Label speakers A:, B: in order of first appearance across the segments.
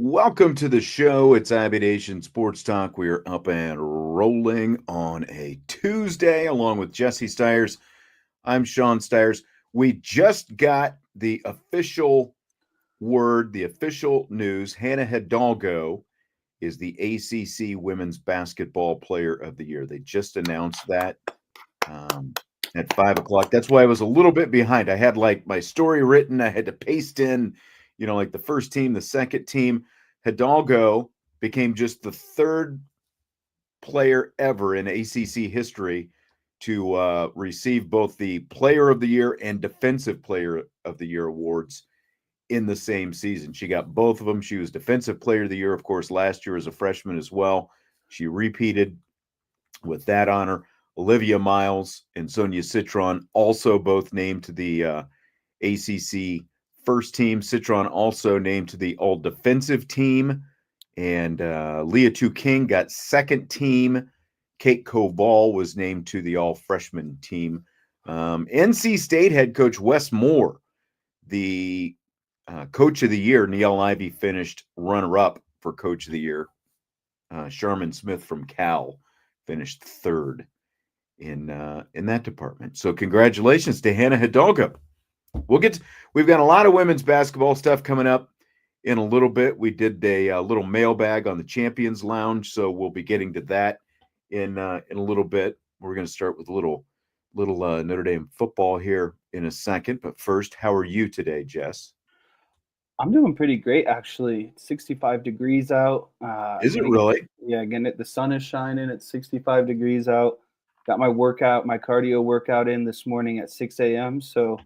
A: Welcome to the show. It's Aviation Sports Talk. We are up and rolling on a Tuesday along with Jesse Stiers. I'm Sean Stiers. We just got the official word, the official news. Hannah Hidalgo is the ACC Women's Basketball Player of the Year. They just announced that at 5 o'clock. That's why I was a little bit behind. I had like my story written. I had to paste in, like the first team, the second team. Hidalgo became just the third player ever in ACC history to receive both the Player of the Year and Defensive Player of the Year awards in the same season. She got both of them. She was Defensive Player of the Year, of course, last year as a freshman as well. She repeated with that honor. Olivia Miles and Sonia Citron also both named to the ACC first team. Citron also named to the all defensive team. And Leah Tu King got second team. Kate Koval was named to the all freshman team. NC State head coach Wes Moore, the coach of the year. Niele Ivey finished runner-up for coach of the year. Sharman Smith from Cal finished third in that department. So congratulations to Hannah Hidalgo. We've got a lot of women's basketball stuff coming up in a little bit. We did a little mailbag on the Champions Lounge, so we'll be getting to that in a little bit. We're going to start with a little Notre Dame football here in a second. But first, how are you today, Jess?
B: I'm doing pretty great, actually. 65 degrees out.
A: Is it really?
B: Yeah, again, the sun is shining. It's 65 degrees out. Got my cardio workout in this morning at 6 a.m. So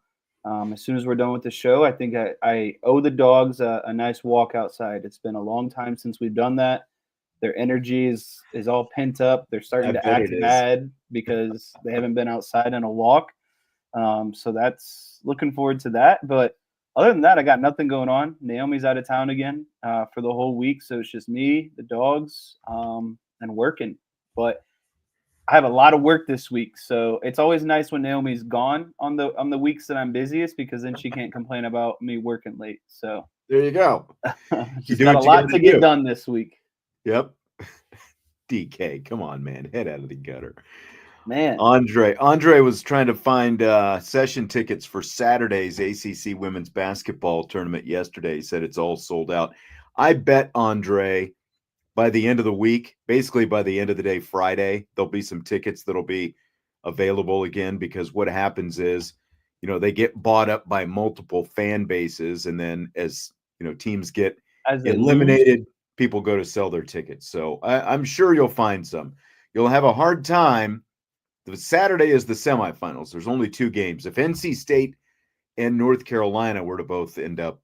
B: as soon as we're done with the show, I think I owe the dogs a nice walk outside. It's been a long time since we've done that. Their energy is all pent up. They're starting to act bad because they haven't been outside on a walk. So that's looking forward to that. But other than that, I got nothing going on. Naomi's out of town again for the whole week. So it's just me, the dogs, and working. But I have a lot of work this week. So it's always nice when Naomi's gone on the weeks that I'm busiest, because then she can't complain about me working late. So
A: there you go.
B: She's got a lot to get done this week.
A: Yep. DK, come on, man. Head out of the gutter.
B: Man.
A: Andre was trying to find session tickets for Saturday's ACC women's basketball tournament yesterday. He said it's all sold out. I bet Andre by the end of the week, basically by the end of the day, Friday, there'll be some tickets that'll be available again, because what happens is, they get bought up by multiple fan bases. And then as, teams get eliminated, people go to sell their tickets. So I'm sure you'll find some. You'll have a hard time. The Saturday is the semifinals. There's only two games. If NC State and North Carolina were to both end up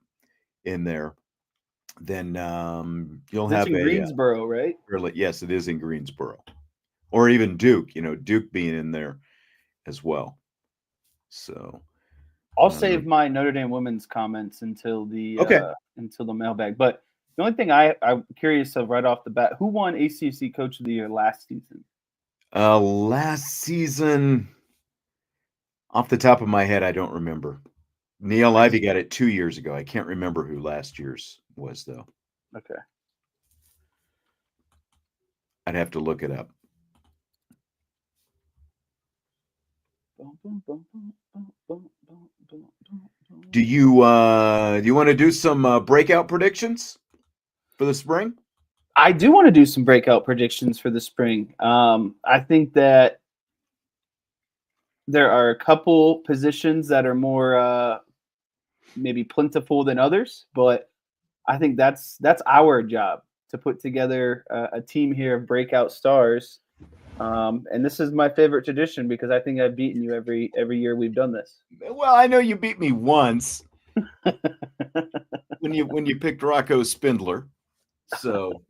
A: in there, then you'll have
B: in Greensboro, right?
A: Yes, it is in Greensboro, or even Duke. Duke being in there as well. So
B: I'll save my Notre Dame women's comments until the mailbag. But the only thing I'm curious of right off the bat, who won ACC Coach of the Year last season?
A: Last season, off the top of my head, I don't remember. Niele Ivey got it 2 years ago. I can't remember who last year's was, though.
B: Okay.
A: I'd have to look it up. Do you want to do some breakout predictions for the spring?
B: I do want to do some breakout predictions for the spring. I think that there are a couple positions that are more maybe plentiful than others, but I think that's our job, to put together a team here of breakout stars. And this is my favorite tradition, because I think I've beaten you every year we've done this.
A: Well, I know you beat me once when you picked Rocco Spindler. So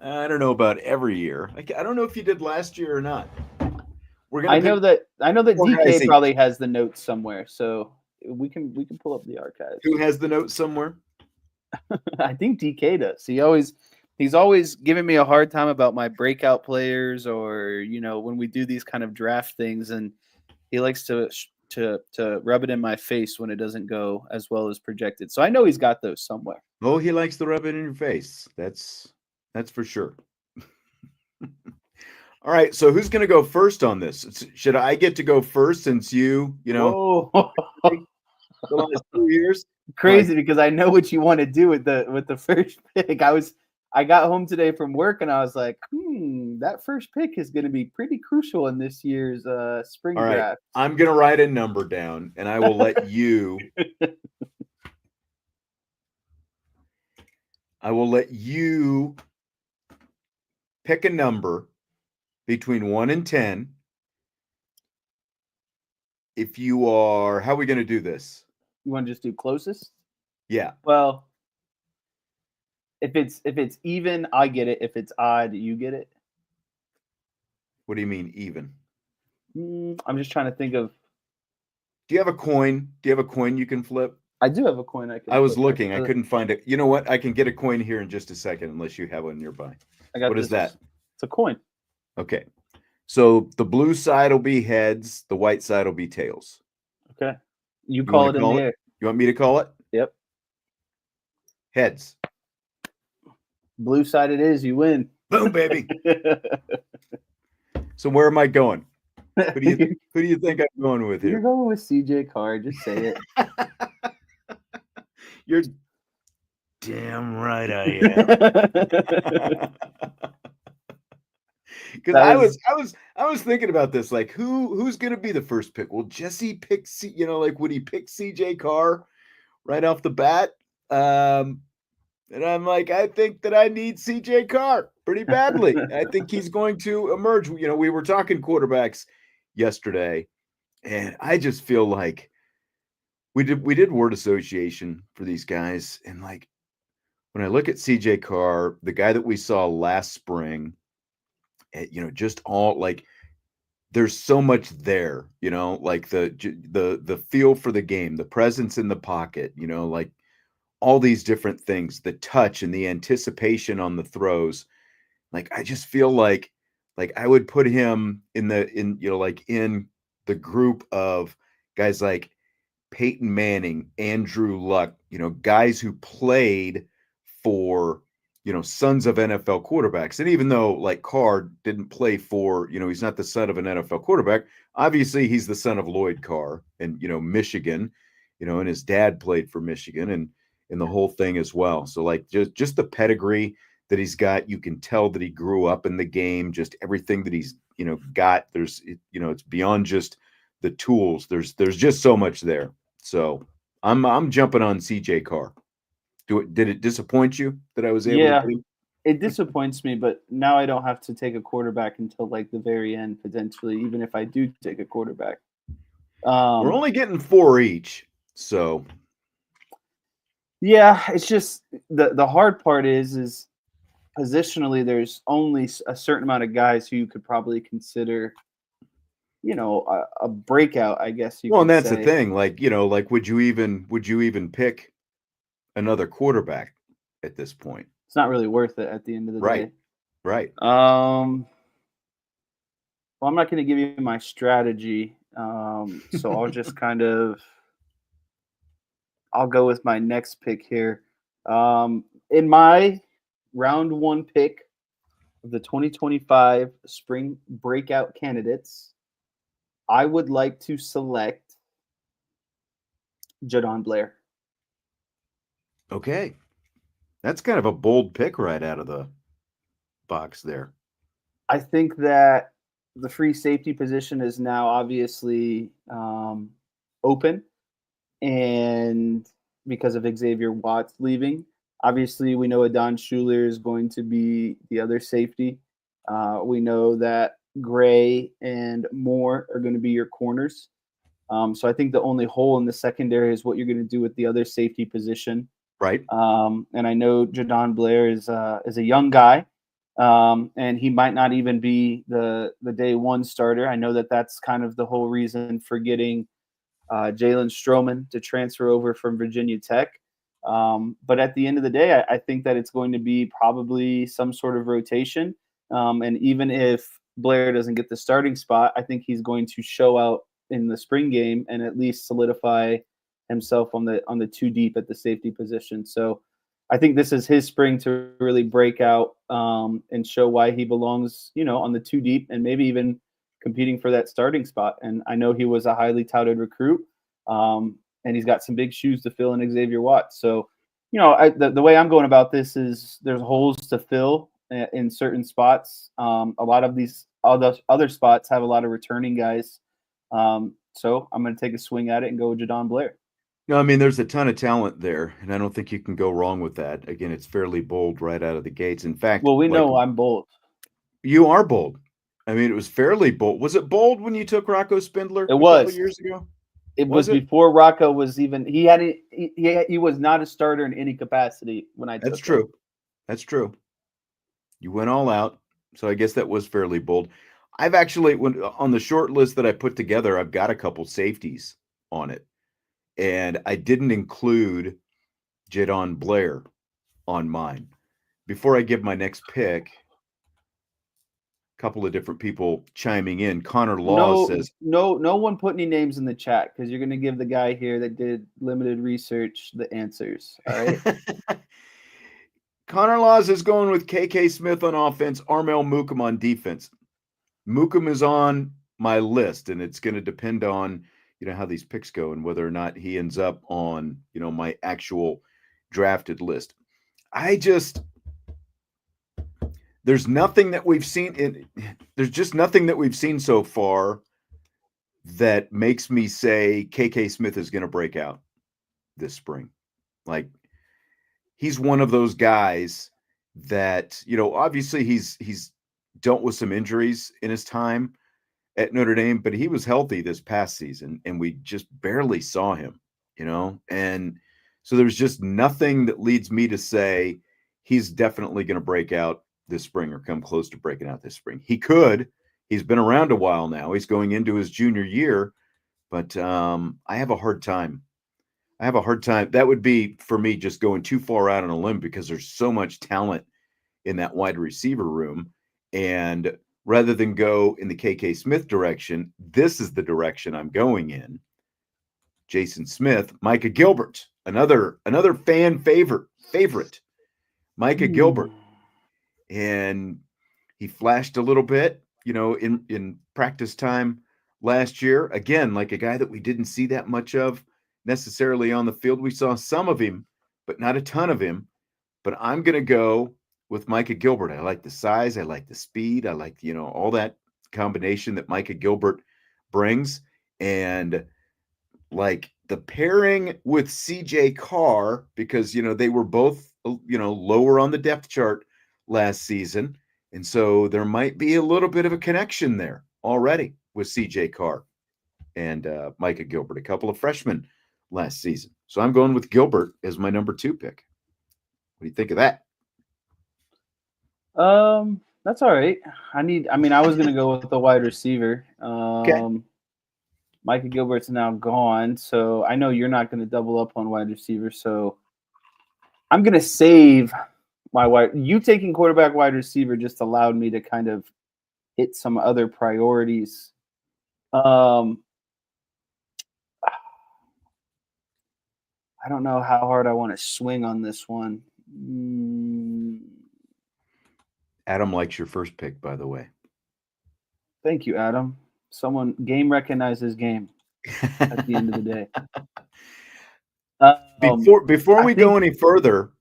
A: I don't know about every year. I don't know if you did last year or not. We're gonna
B: I
A: pick
B: know that
A: four
B: DK
A: guys each.
B: probably has the notes somewhere, so we can pull up the archives.
A: Who has the note somewhere?
B: I think DK does. He's always giving me a hard time about my breakout players, or when we do these kind of draft things, and he likes to rub it in my face when it doesn't go as well as projected. So I know he's got those somewhere.
A: Oh, he likes to rub it in your face. That's for sure. All right, so who's going to go first on this? Should I get to go first since
B: Whoa.
A: the last 2 years?
B: Crazy, because I know what you want to do with the first pick. I got home today from work and I was like, that first pick is going to be pretty crucial in this year's spring
A: All right,
B: draft.
A: I'm going to write a number down and I will let you pick a number between 1 and 10. If you are, how are we going to do this?
B: You want to just do closest?
A: Yeah.
B: Well, if it's even, I get it. If it's odd, you get it.
A: What do you mean even?
B: I'm just trying to think of.
A: Do you have a coin? Do you have a coin you can flip?
B: I do have a coin.
A: I was looking. I couldn't find it. You know what? I can get a coin here in just a second, unless you have one nearby. What is that?
B: It's a coin.
A: Okay. So the blue side will be heads. The white side will be tails.
B: Okay. You call it in the air.
A: You want me to call it?
B: Yep.
A: Heads.
B: Blue side it is. You win.
A: Boom, baby. So where am I going? Who do you think I'm going with here?
B: You're going with CJ Carr. Just say it.
A: You're damn right I am. Because I was thinking about this, like who's going to be the first pick? Will Jesse pick would he pick CJ Carr right off the bat? And I'm like, I think that I need CJ Carr pretty badly. I think he's going to emerge. We were talking quarterbacks yesterday, and I just feel like we did word association for these guys, and like when I look at CJ Carr, the guy that we saw last spring, just all like there's so much there, like the feel for the game, the presence in the pocket, like all these different things, the touch and the anticipation on the throws. Like I just feel like I would put him in the group of guys like Peyton Manning, Andrew Luck, guys who played for sons of NFL quarterbacks. And even though like Carr didn't play for, he's not the son of an NFL quarterback, obviously he's the son of Lloyd Carr and Michigan, and his dad played for Michigan and the whole thing as well. So like just the pedigree that he's got, you can tell that he grew up in the game, just everything that he's got. There's it's beyond just the tools. There's just so much there. So I'm jumping on CJ Carr. Did it disappoint you that I was able to do?
B: It disappoints me, but now I don't have to take a quarterback until like the very end, potentially, even if I do take a quarterback.
A: We're only getting 4 each, so
B: yeah, it's just the hard part is positionally there's only a certain amount of guys who you could probably consider, a breakout, I guess you.
A: Well, and that's the thing, like would you even pick another quarterback at this point?
B: It's not really worth it at the end of the day.
A: Right.
B: Well, I'm not going to give you my strategy, so I'll just I'll go with my next pick here. In my round 1 pick of the 2025 spring breakout candidates, I would like to select Jadon Blair.
A: Okay. That's kind of a bold pick right out of the box there.
B: I think that the free safety position is now obviously open, and because of Xavier Watts leaving, obviously we know Adon Schuler is going to be the other safety. We know that Gray and Moore are going to be your corners. So I think the only hole in the secondary is what you're going to do with the other safety position.
A: Right.
B: And I know Jadon Blair is a young guy. and he might not even be the day one starter. I know that that's kind of the whole reason for getting Jalen Stroman to transfer over from Virginia Tech. But at the end of the day, I think that it's going to be probably some sort of rotation. And even if Blair doesn't get the starting spot, I think he's going to show out in the spring game and at least solidify himself on the two deep at the safety position. So I think this is his spring to really break out and show why he belongs, on the two deep and maybe even competing for that starting spot. And I know he was a highly touted recruit, and he's got some big shoes to fill in Xavier Watts. So, the way I'm going about this is there's holes to fill in certain spots. A lot of these other spots have a lot of returning guys. So I'm going to take a swing at it and go with Jadon Blair.
A: No, I mean, there's a ton of talent there, and I don't think you can go wrong with that. Again, it's fairly bold right out of the gates. In fact,
B: well, we know I'm bold.
A: You are bold. I mean, it was fairly bold. Was it bold when you took Rocco Spindler
B: a couple
A: years ago?
B: It was before Rocco was even. He was not a starter in any capacity when I took
A: That's true.
B: him.
A: That's true. You went all out, so I guess that was fairly bold. I've actually, on the short list that I put together, I've got a couple safeties on it, and I didn't include Jadon Blair on mine. Before I give my next pick, a couple of different people chiming in. Connor Laws says,
B: no one put any names in the chat because you're going to give the guy here that did limited research the answers. All right.
A: Connor Laws is going with KK Smith on offense, Armel Mukum on defense. Mukum is on my list, and it's going to depend on how these picks go and whether or not he ends up on my actual drafted list. There's nothing that we've seen. There's just nothing that we've seen so far that makes me say KK Smith is going to break out this spring. Like, he's one of those guys that, obviously he's dealt with some injuries in his time at Notre Dame, but he was healthy this past season and we just barely saw him, and so there's just nothing that leads me to say he's definitely going to break out this spring or come close to breaking out this spring. He could. He's been around a while now. He's going into his junior year, but I have a hard time. That would be, for me, just going too far out on a limb because there's so much talent in that wide receiver room. And rather than go in the KK Smith direction, this is the direction I'm going in. Jason Smith, Micah Gilbert, another fan favorite, Micah Gilbert. And he flashed a little bit, in practice time last year. Again, like a guy that we didn't see that much of necessarily on the field. We saw some of him, but not a ton of him. But I'm going to go with Micah Gilbert. I like the size. I like the speed. I like, all that combination that Micah Gilbert brings. And like the pairing with CJ Carr, because, they were both, lower on the depth chart last season. And so there might be a little bit of a connection there already with CJ Carr and Micah Gilbert, a couple of freshmen last season. So I'm going with Gilbert as my number 2 pick. What do you think of that?
B: That's all right. I was going to go with the wide receiver.
A: Okay.
B: Micah Gilbert's now gone, so I know you're not going to double up on wide receiver. So I'm going to save my wide. You taking quarterback, wide receiver just allowed me to kind of hit some other priorities. I don't know how hard I want to swing on this one.
A: Adam likes your first pick, by the way.
B: Thank you, Adam. Game recognizes game at the end of the day.
A: Before we go any further,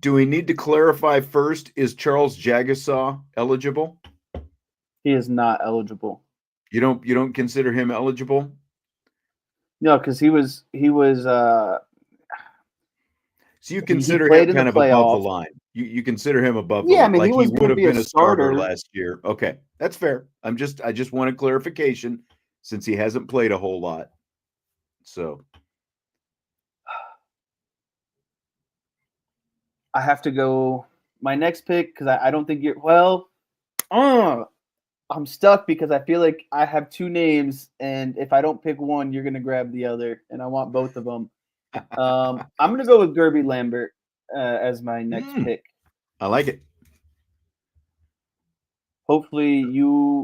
A: do we need to clarify first, is Charles Jagasaw eligible?
B: He is not eligible.
A: You don't consider him eligible?
B: No, because he was
A: so you consider him kind of above the line. You consider him above the line.
B: I mean,
A: like
B: he
A: would have been a starter last year. Okay, that's fair. I just wanted clarification since he hasn't played a whole lot. So
B: I have to go my next pick, because I don't think you're I'm stuck because I feel like I have two names, and if I don't pick one, you're gonna grab the other, and I want both of them. I'm gonna go with Gerby Lambert as my next
A: Mm,
B: pick.
A: I like it.
B: Hopefully,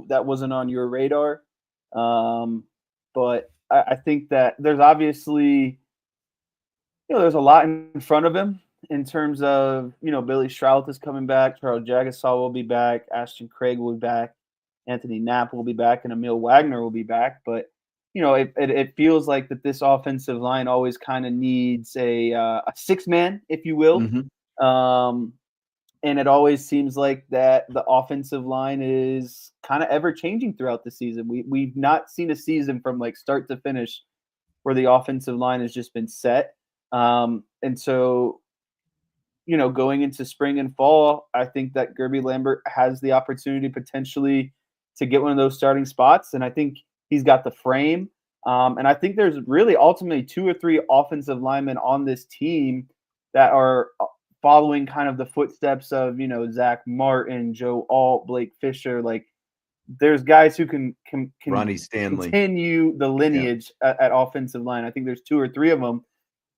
B: that wasn't on your radar, but I think that there's obviously there's a lot in front of him in terms of Billy Stroud is coming back, Charles Jagasaw will be back, Ashton Craig will be back, Anthony Knapp will be back, and Emil Wagner will be back. But it feels like that this offensive line always kind of needs a six man, if you will.
A: Mhm.
B: Um, and it always seems like that the offensive line is kind of ever changing throughout the season. We've not seen a season from like start to finish where the offensive line has just been set. And so, going into spring and fall, I think that Gerby Lambert has the opportunity potentially to get one of those starting spots. And I think he's got the frame. And I think there's really ultimately two or three offensive linemen on this team that are following kind of the footsteps of, Zach Martin, Joe Alt, Blake Fisher. Like there's guys who can
A: Ronnie Stanley.
B: continue the lineage at offensive line. I think there's two or three of them.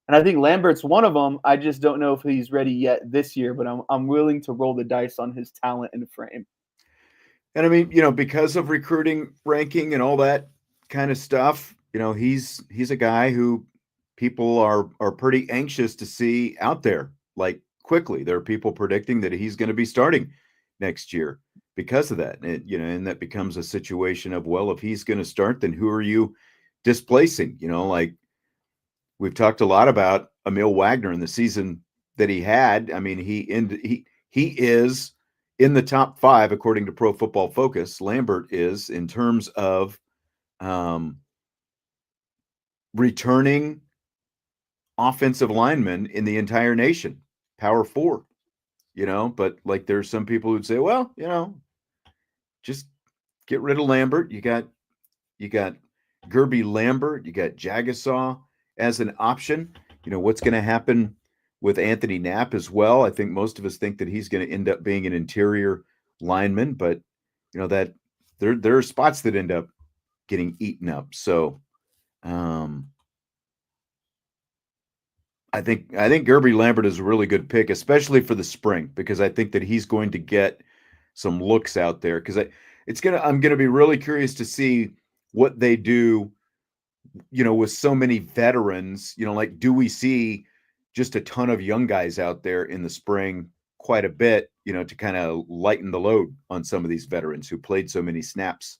B: And I think Lambert's one of them. I just don't know if he's ready yet this year, but I'm willing to roll the dice on his talent and frame.
A: And I mean, because of recruiting ranking and all that kind of stuff, he's a guy who people are pretty anxious to see out there like quickly. There are people predicting that he's going to be starting next year because of that. And that becomes a situation of, well, if he's going to start, then who are you displacing? Like we've talked a lot about Emil Wagner in the season that he had. I mean, he is in the top 5 according to Pro Football Focus. Lambert is in terms of returning offensive linemen in the entire nation, Power 4. But like there's some people who'd say, well, just get rid of Lambert. You got Gerby Lambert, you got Jagasaw as an option. What's going to happen with Anthony Knapp as well? I think most of us think that he's going to end up being an interior lineman, but that there are spots that end up getting eaten up. So I think Gerby Lambert is a really good pick, especially for the spring, because I think that he's going to get some looks out there. Because I'm going to be really curious to see what they do, with so many veterans. Like, do we see just a ton of young guys out there in the spring, quite a bit, to kind of lighten the load on some of these veterans who played so many snaps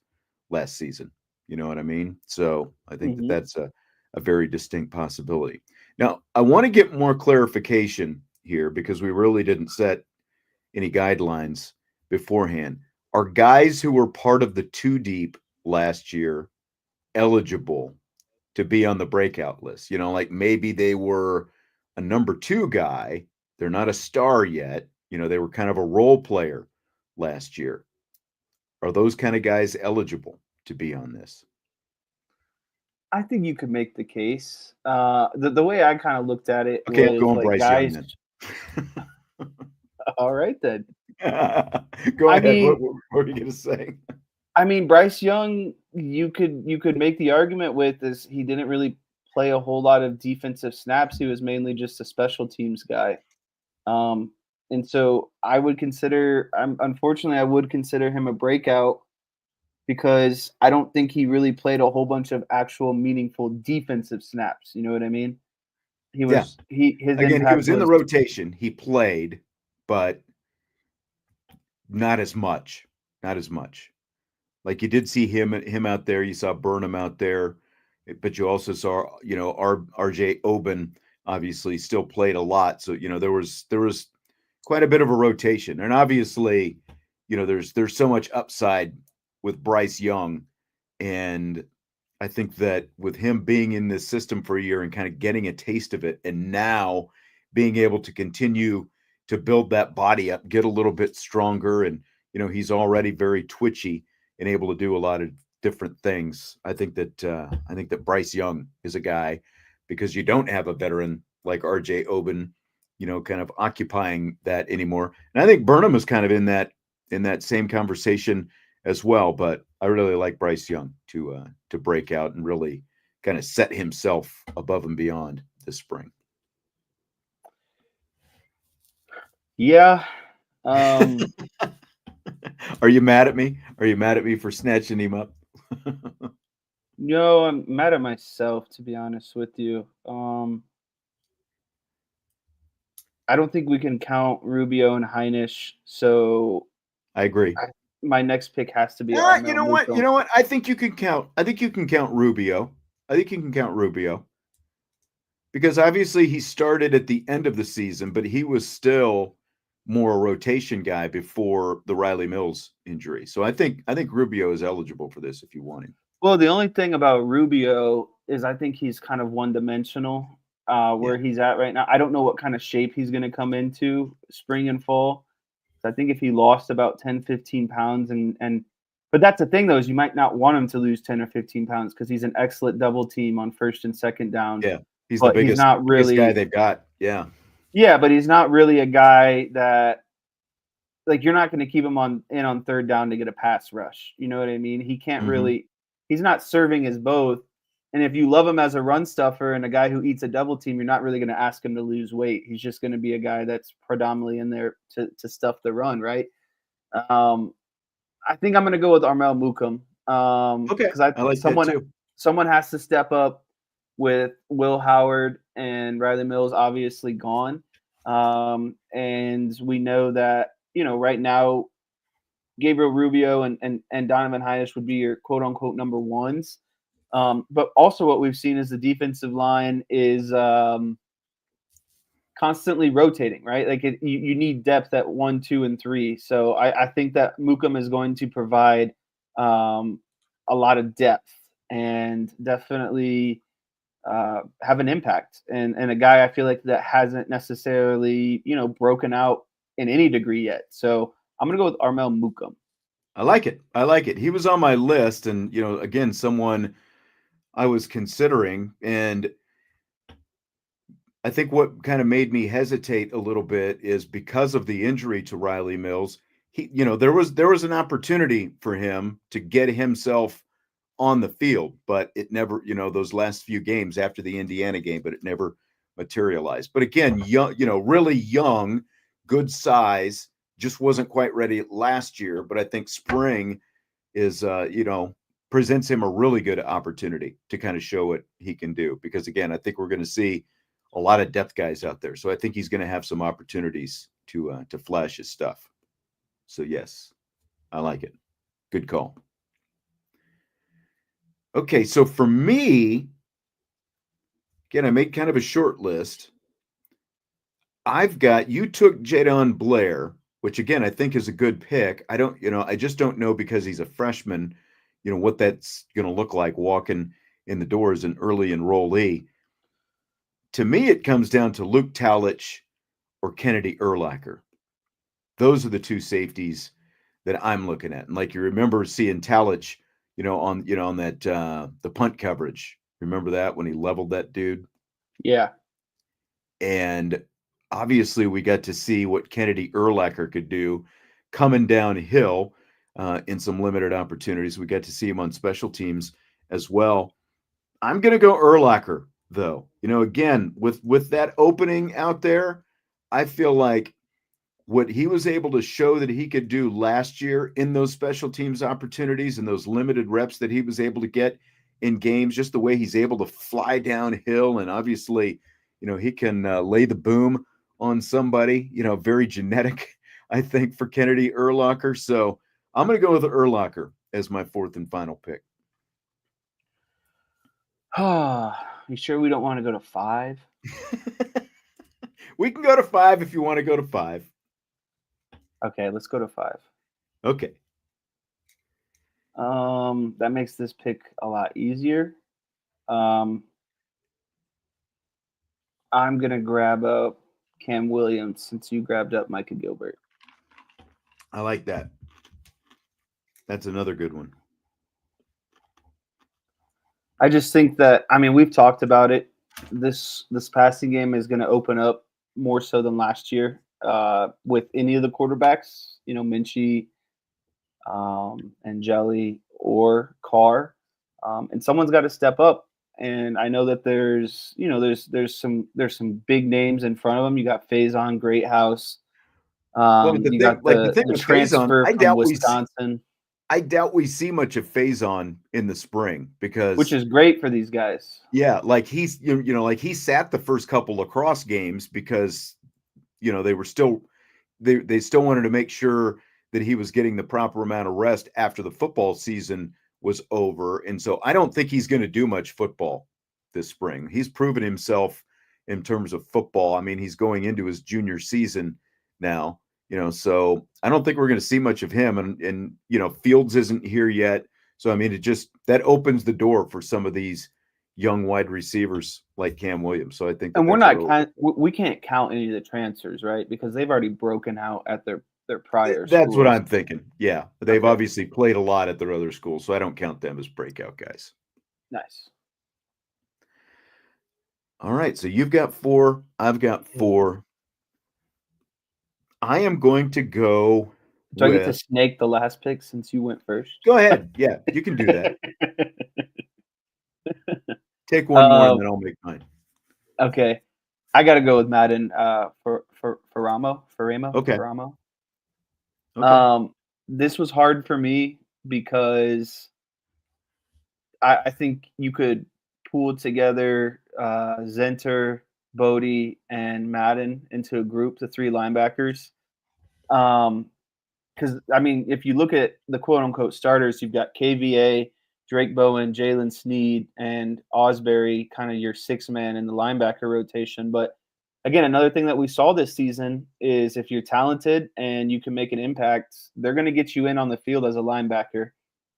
A: last season? You know what I mean? So I think that that's a very distinct possibility. Now, I want to get more clarification here because we really didn't set any guidelines beforehand. Are guys who were part of the 2 deep last year eligible to be on the breakout list? Like maybe they were a number 2 guy. They're not a star yet. They were kind of a role player last year. Are those kind of guys eligible to be on this?
B: I think you could make the case. The way I kind of looked at it
A: Okay, I'm
B: was
A: going
B: like
A: Bryce
B: guys.
A: Young then.
B: All right then.
A: Go ahead.
B: mean,
A: what were you going to say?
B: I mean, Bryce Young, you could make the argument with is he didn't really play a whole lot of defensive snaps. He was mainly just a special teams guy. And so I would consider, unfortunately, I would consider him a breakout because I don't think he really played a whole bunch of actual meaningful defensive snaps. You know what I mean? His
A: Again, he
B: impact
A: was in the
B: was
A: rotation. He played, but not as much. Not as much. Like you did see him out there. You saw Burnham out there, but you also saw RJ Oben obviously still played a lot. So there was quite a bit of a rotation, and obviously there's so much upside with Bryce Young, and I think that with him being in this system for a year and kind of getting a taste of it, and now being able to continue to build that body up, get a little bit stronger, and he's already very twitchy and able to do a lot of different things. I think that Bryce Young is a guy, because you don't have a veteran like RJ Oben kind of occupying that anymore. And I think Burnham is kind of in that same conversation as well. But I really like Bryce Young to break out and really kind of set himself above and beyond this spring.
B: Yeah.
A: Are you mad at me? Are you mad at me for snatching him up?
B: No, I'm mad at myself, to be honest with you. I don't think we can count Rubio and Heinisch, so
A: I agree.
B: my next pick has to be
A: You
B: Armel
A: know what? You
B: Muto.
A: know what? I think you can count. I think you can count Rubio. I think you can count Rubio because obviously he started at the end of the season, but he was still more a rotation guy before the Riley Mills injury. So I think Rubio is eligible for this if you want him.
B: Well, the only thing about Rubio is I think he's kind of one-dimensional where he's at right now. I don't know what kind of shape he's going to come into spring and fall. I think if he lost about 10, 15 pounds but that's the thing though, is you might not want him to lose 10 or 15 pounds because he's an excellent double team on first and second down.
A: Yeah. He's
B: but
A: the biggest,
B: he's not really
A: biggest guy they've got. Yeah.
B: Yeah, but he's not really a guy that like you're not going to keep him on third down to get a pass rush. You know what I mean? He can't really he's not serving as both. And if you love him as a run stuffer and a guy who eats a double team, you're not really going to ask him to lose weight. He's just going to be a guy that's predominantly in there to stuff the run, right? I think I'm going to go with Armel Mukum.
A: Okay,
B: because I
A: like
B: someone has to step up with Will Howard and Riley Mills obviously gone. And we know that, right now, Gabriel Rubio and Donovan Heinisch would be your quote unquote number ones. But also what we've seen is the defensive line is constantly rotating, right? Like you need depth at 1, 2, and 3. So I think that Mukum is going to provide a lot of depth and definitely have an impact. And a guy I feel like that hasn't necessarily, broken out in any degree yet. So I'm going to go with Armel Mukum.
A: I like it. He was on my list and, again, someone I was considering, and I think what kind of made me hesitate a little bit is because of the injury to Riley Mills. There was an opportunity for him to get himself on the field, but it never, those last few games after the Indiana game, but it never materialized. But again, young, really young, good size, just wasn't quite ready last year. But I think spring is, presents him a really good opportunity to kind of show what he can do. Because again, I think we're going to see a lot of depth guys out there. So I think he's going to have some opportunities to flash his stuff. So yes, I like it. Good call. Okay, so for me, again, I made kind of a short list. You took Jadon Blair, which again, I think is a good pick. I just don't know because he's a freshman, what that's going to look like walking in the door as an early enrollee. To me, it comes down to Luke Talich or Kennedy Urlacher. Those are the two safeties that I'm looking at. And like you remember seeing Talich, on that the punt coverage. Remember that when he leveled that dude?
B: Yeah.
A: And obviously we got to see what Kennedy Urlacher could do coming downhill in some limited opportunities. We got to see him on special teams as well. I'm going to go Urlacher, though. Again, with that opening out there, I feel like what he was able to show that he could do last year in those special teams opportunities and those limited reps that he was able to get in games, just the way he's able to fly downhill. And obviously, he can lay the boom on somebody, very genetic, I think, for Kennedy Urlacher. So I'm going to go with Urlacher as my fourth and final pick.
B: You sure we don't want to go to 5?
A: We can go to 5 if you want to go to 5.
B: Okay, let's go to 5.
A: Okay.
B: That makes this pick a lot easier. I'm gonna grab up Cam Williams since you grabbed up Micah Gilbert.
A: I like that. That's another good one.
B: I just think that we've talked about it. This passing game is going to open up more so than last year with any of the quarterbacks. Minchie, and Jelly or Carr, and someone's got to step up. And I know that there's some big names in front of them. You got Faison Greathouse.
A: Well, but
B: You got
A: the
B: the
A: thing
B: the
A: with Faison,
B: transfer from Wisconsin,
A: I doubt we see much of Faison in the spring
B: which
A: because
B: is great for these guys.
A: yeah, like he's like he sat the first couple lacrosse games because they were still they still wanted to make sure that he was getting the proper amount of rest after the football season was over. And so I don't think he's going to do much football this spring. He's proven himself in terms of football. I mean, he's going into his junior season now, so I don't think we're going to see much of him. And Fields isn't here yet. So, I mean, that opens the door for some of these young wide receivers like Cam Williams. So I think
B: And
A: that's
B: we can't count any of the transfers, right? Because they've already broken out at their prior
A: That's what
B: schools.
A: I'm thinking. Yeah. They've
B: Okay.
A: obviously played a lot at their other schools, so I don't count them as breakout guys.
B: Nice.
A: All right. So you've got 4. I've got 4. I am going to go
B: Do I get to
A: with.
B: snake the last pick since you went first?
A: Go ahead. Yeah, you can do that. Take one more and then I'll make mine.
B: Okay. I got to go with Madden for Ramo.
A: Okay.
B: This was hard for me because I think you could pull together Zenter, Bodie, and Madden into a group, the 3 linebackers. Because I mean, if you look at the quote unquote starters, you've got KVA, Drake Bowen, Jalen Sneed, and Osbury, kind of your 6-man in the linebacker rotation. But again, another thing that we saw this season is if you're talented and you can make an impact, they're going to get you in on the field as a linebacker.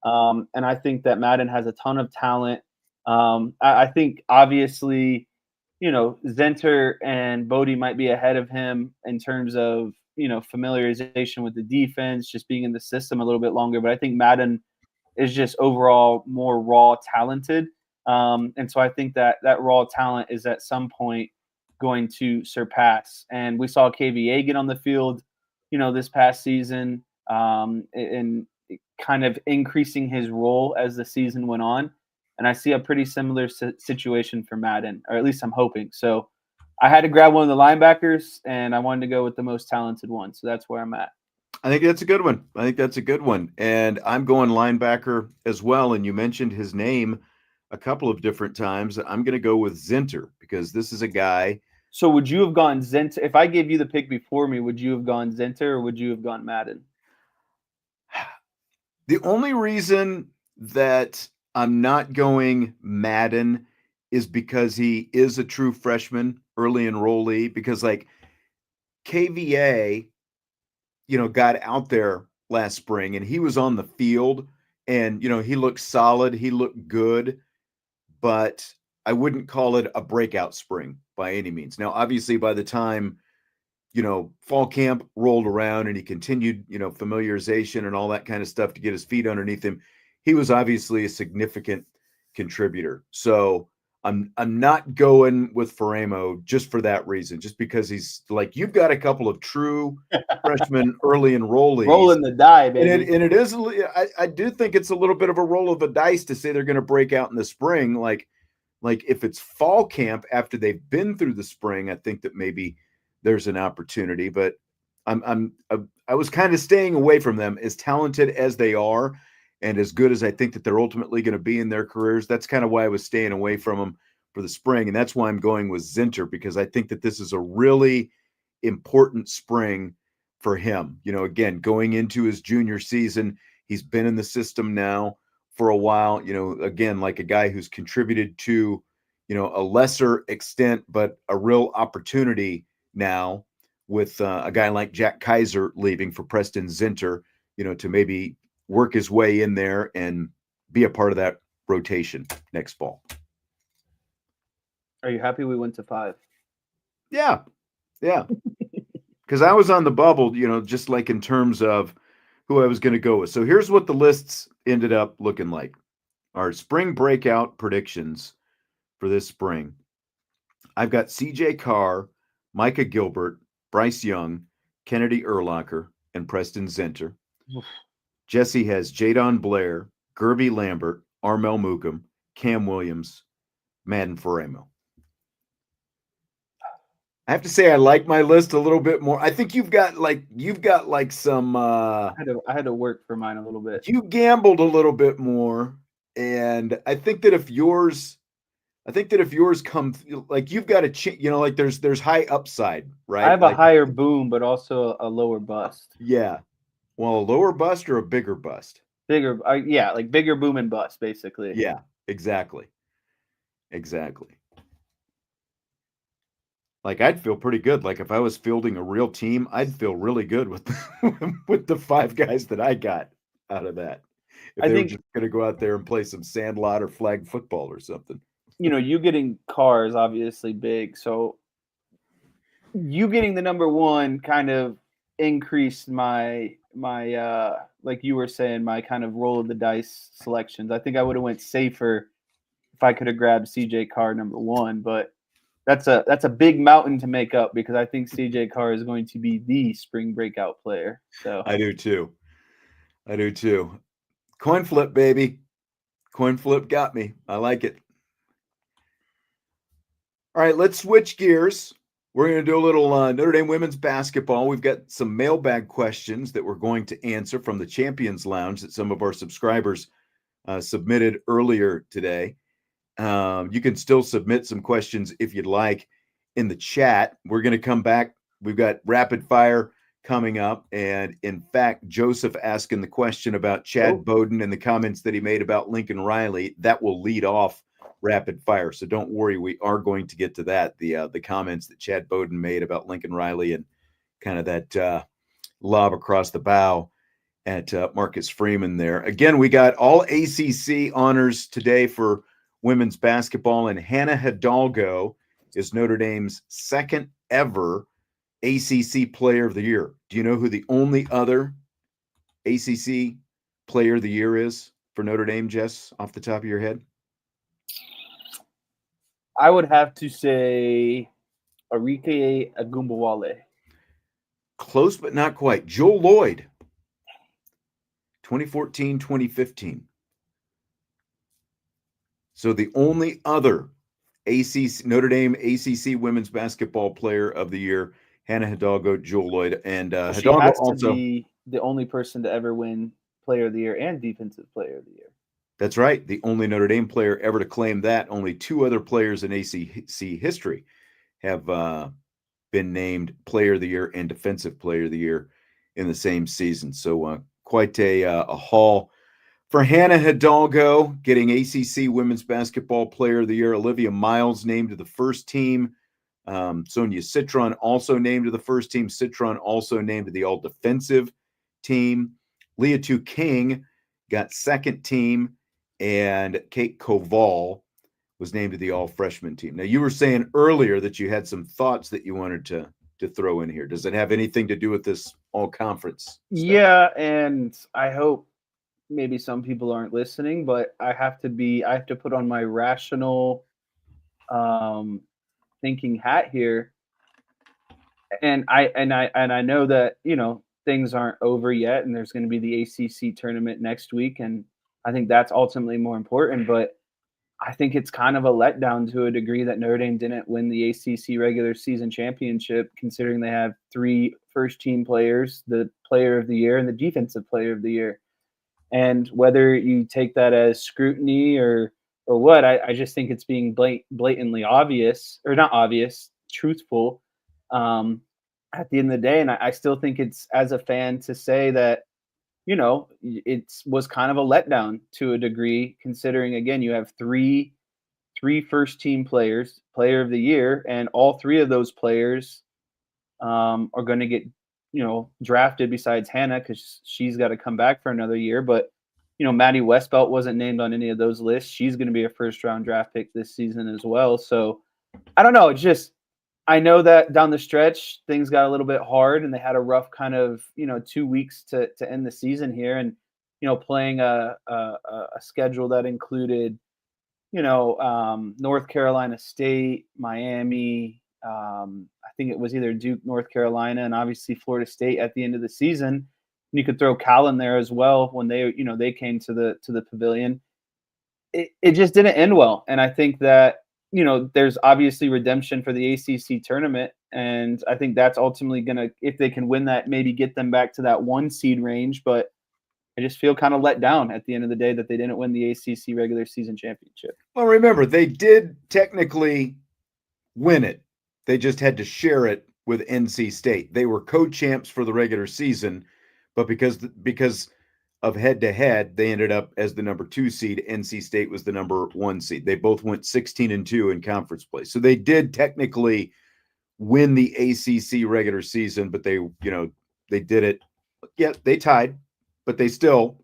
B: And I think that Madden has a ton of talent. I think obviously, Zenter and Bodie might be ahead of him in terms of, familiarization with the defense, just being in the system a little bit longer. But I think Madden is just overall more raw talented. And so I think that raw talent is at some point going to surpass. And we saw KVA get on the field, this past season, and kind of increasing his role as the season went on. And I see a pretty similar situation for Madden, or at least I'm hoping. So I had to grab one of the linebackers, and I wanted to go with the most talented one. So that's where I'm at.
A: I think that's a good one. And I'm going linebacker as well. And you mentioned his name a couple of different times. I'm going to go with Zenter because this is a guy.
B: So would you have gone Zenter? If I gave you the pick before me, would you have gone Zenter or would you have gone Madden?
A: The only reason that I'm not going Madden is because he is a true freshman, early enrollee, because like KVA, got out there last spring and he was on the field and, he looked solid. He looked good, but I wouldn't call it a breakout spring by any means. Now, obviously, by the time, fall camp rolled around and he continued, familiarization and all that kind of stuff to get his feet underneath him, he was obviously a significant contributor. So I'm not going with Faramo just for that reason, just because he's like, you've got a couple of true freshman early enrollees.
B: Rolling the die, baby.
A: And it is, I do think it's a little bit of a roll of the dice to say they're going to break out in the spring. Like if it's fall camp after they've been through the spring, I think that maybe there's an opportunity, but I was kind of staying away from them, as talented as they are and as good as I think that they're ultimately going to be in their careers. That's kind of why I was staying away from them for the spring. And that's why I'm going with Zenter, because I think that this is a really important spring for him. Again, going into his junior season, he's been in the system now for a while, again, like a guy who's contributed to, a lesser extent, but a real opportunity now with a guy like Jack Kaiser leaving for Preston Zenter, to maybe work his way in there and be a part of that rotation next fall.
B: Are you happy we went to 5?
A: Yeah. Because I was on the bubble, just like in terms of who I was going to go with. So here's what the lists ended up looking like. Our spring breakout predictions for this spring. I've got CJ Carr Micah Gilbert, Bryce Young, Kennedy Urlacher, and Preston Zenter.
B: Oof.
A: Jesse has Jadon Blair, Gerby Lambert, Armel Mukam, Cam Williams, Madden Faremo. I have to say I like my list a little bit more. I think you've got like some
B: I had to work for mine a little bit.
A: you gambled a little bit more, and I think that if yours come like you've got a like there's high upside, right?
B: I have
A: like,
B: a higher boom, but also a lower bust.
A: yeah. Well, a lower bust or a bigger bust?
B: Bigger, yeah, like bigger boom and bust, basically.
A: Yeah, exactly. Exactly. Like I'd feel pretty good. Like if I was fielding a real team, I'd feel really good with with the 5 guys that I got out of that. If
B: I
A: they were
B: think
A: just going to go out there and play some sandlot or flag football or something.
B: you getting Carr is obviously big, so you getting the number one kind of increased my like you were saying, my kind of roll of the dice selections. I think I would have went safer if I could have grabbed CJ Carr number one, but that's a big mountain to make up because I think CJ Carr is going to be the spring breakout player. So
A: I do too. I do too. Coin flip, baby. Coin flip got me. I like it. All right, let's switch gears. We're going to do a little Notre Dame women's basketball. We've got some mailbag questions that we're going to answer from the Champions Lounge that some of our subscribers submitted earlier today. You can still submit some questions if you'd like in the chat. We're going to come back. We've got rapid fire coming up. And in fact, Joseph asking the question about Chad Bowden and the comments that he made about Lincoln Riley, that will lead off rapid fire. So don't worry, we are going to get to that. The comments that Chad Bowden made about Lincoln Riley and kind of that lob across the bow at Marcus Freeman there. Again, we got all ACC honors today for women's basketball, and Hannah Hidalgo is Notre Dame's second ever ACC Player of the Year. Do you know who the only other ACC Player of the Year is for Notre Dame, Jess, off the top of your head?
B: I would have to say Arike Agumbawale.
A: Close, but not quite. Joel Lloyd, 2014, 2015. So the only other ACC Notre Dame ACC Women's Basketball Player of the Year, Hannah Hidalgo, Joel Lloyd, and
B: She
A: Hidalgo
B: has
A: also
B: to be the only person to ever win Player of the Year and Defensive Player of the Year.
A: That's right. The only Notre Dame player ever to claim that. Only 2 other players in ACC history have been named Player of the Year and Defensive Player of the Year in the same season. So quite a haul for Hannah Hidalgo, getting ACC Women's Basketball Player of the Year. Olivia Miles named to the first team. Sonia Citron also named to the first team. Citron also named to the all-defensive team. Leah Tu King got second team. And Kate Koval was named to the all-freshman team. Now, you were saying earlier that you had some thoughts that you wanted to throw in here. Does it have anything to do with this all-conference stuff?
B: Yeah, and I hope maybe some people aren't listening, but I have to put on my rational thinking hat here. And I know that, things aren't over yet and there's going to be the ACC tournament next week, and I think that's ultimately more important, but I think it's kind of a letdown to a degree that Notre Dame didn't win the ACC regular season championship, considering they have 3 first-team players, the Player of the Year and the Defensive Player of the Year. And whether you take that as scrutiny or what, I just think it's being blatantly obvious, or not obvious, truthful at the end of the day. And I still think it's, as a fan, to say that, it was kind of a letdown to a degree, considering, again, you have three first team players, Player of the Year, and all 3 of those players are going to get, drafted, besides Hannah, because she's got to come back for another year. But, Maddie Westbelt wasn't named on any of those lists. She's going to be a first-round draft pick this season as well. So I don't know. It's just, I know that down the stretch, things got a little bit hard and they had a rough kind of, 2 weeks to end the season here. And, playing a schedule that included, North Carolina State, Miami, I think it was either Duke, North Carolina, and obviously Florida State at the end of the season. And you could throw Cal in there as well when they came to the pavilion. It just didn't end well. And I think that, there's obviously redemption for the ACC tournament. And I think that's ultimately going to, if they can win that, maybe get them back to that 1 seed range. But I just feel kind of let down at the end of the day that they didn't win the ACC regular season championship.
A: Well, remember, they did technically win it. They just had to share it with NC State. They were co-champs for the regular season, but because of head-to-head, they ended up as the number 2 seed. NC State was the number 1 seed. They both went 16-2 in conference play. So they did technically win the ACC regular season, but they did it. Yeah, they tied, but they still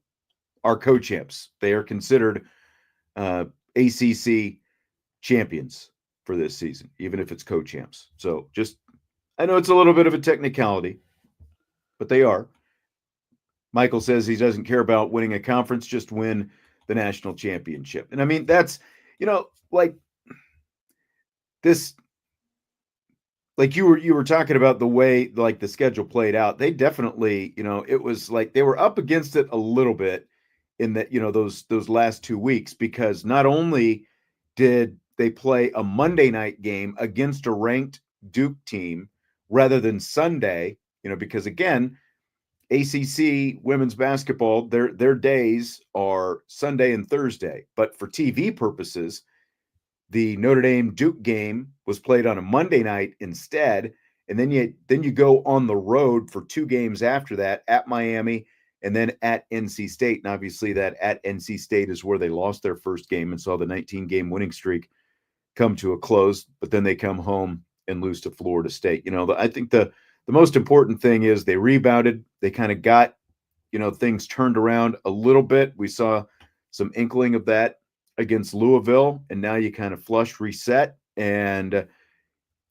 A: are co-champs. They are considered ACC champions for this season, even if it's co-champs. So I know it's a little bit of a technicality, but they are. Michael says he doesn't care about winning a conference, just win the national championship. And I mean, that's, like this, like you were talking about the way like the schedule played out. They definitely, it was like they were up against it a little bit in that, those last 2 weeks, because not only did they play a Monday night game against a ranked Duke team rather than Sunday, because again, ACC women's basketball, their days are Sunday and Thursday. But for TV purposes, the Notre Dame Duke game was played on a Monday night instead, and then you go on the road for 2 games after that, at Miami and then at NC State. And obviously that at NC State is where they lost their first game and saw the 19-game winning streak come to a close, but then they come home and lose to Florida State. I think the most important thing is they rebounded. They kind of got, things turned around a little bit. We saw some inkling of that against Louisville, and now you kind of flush reset, and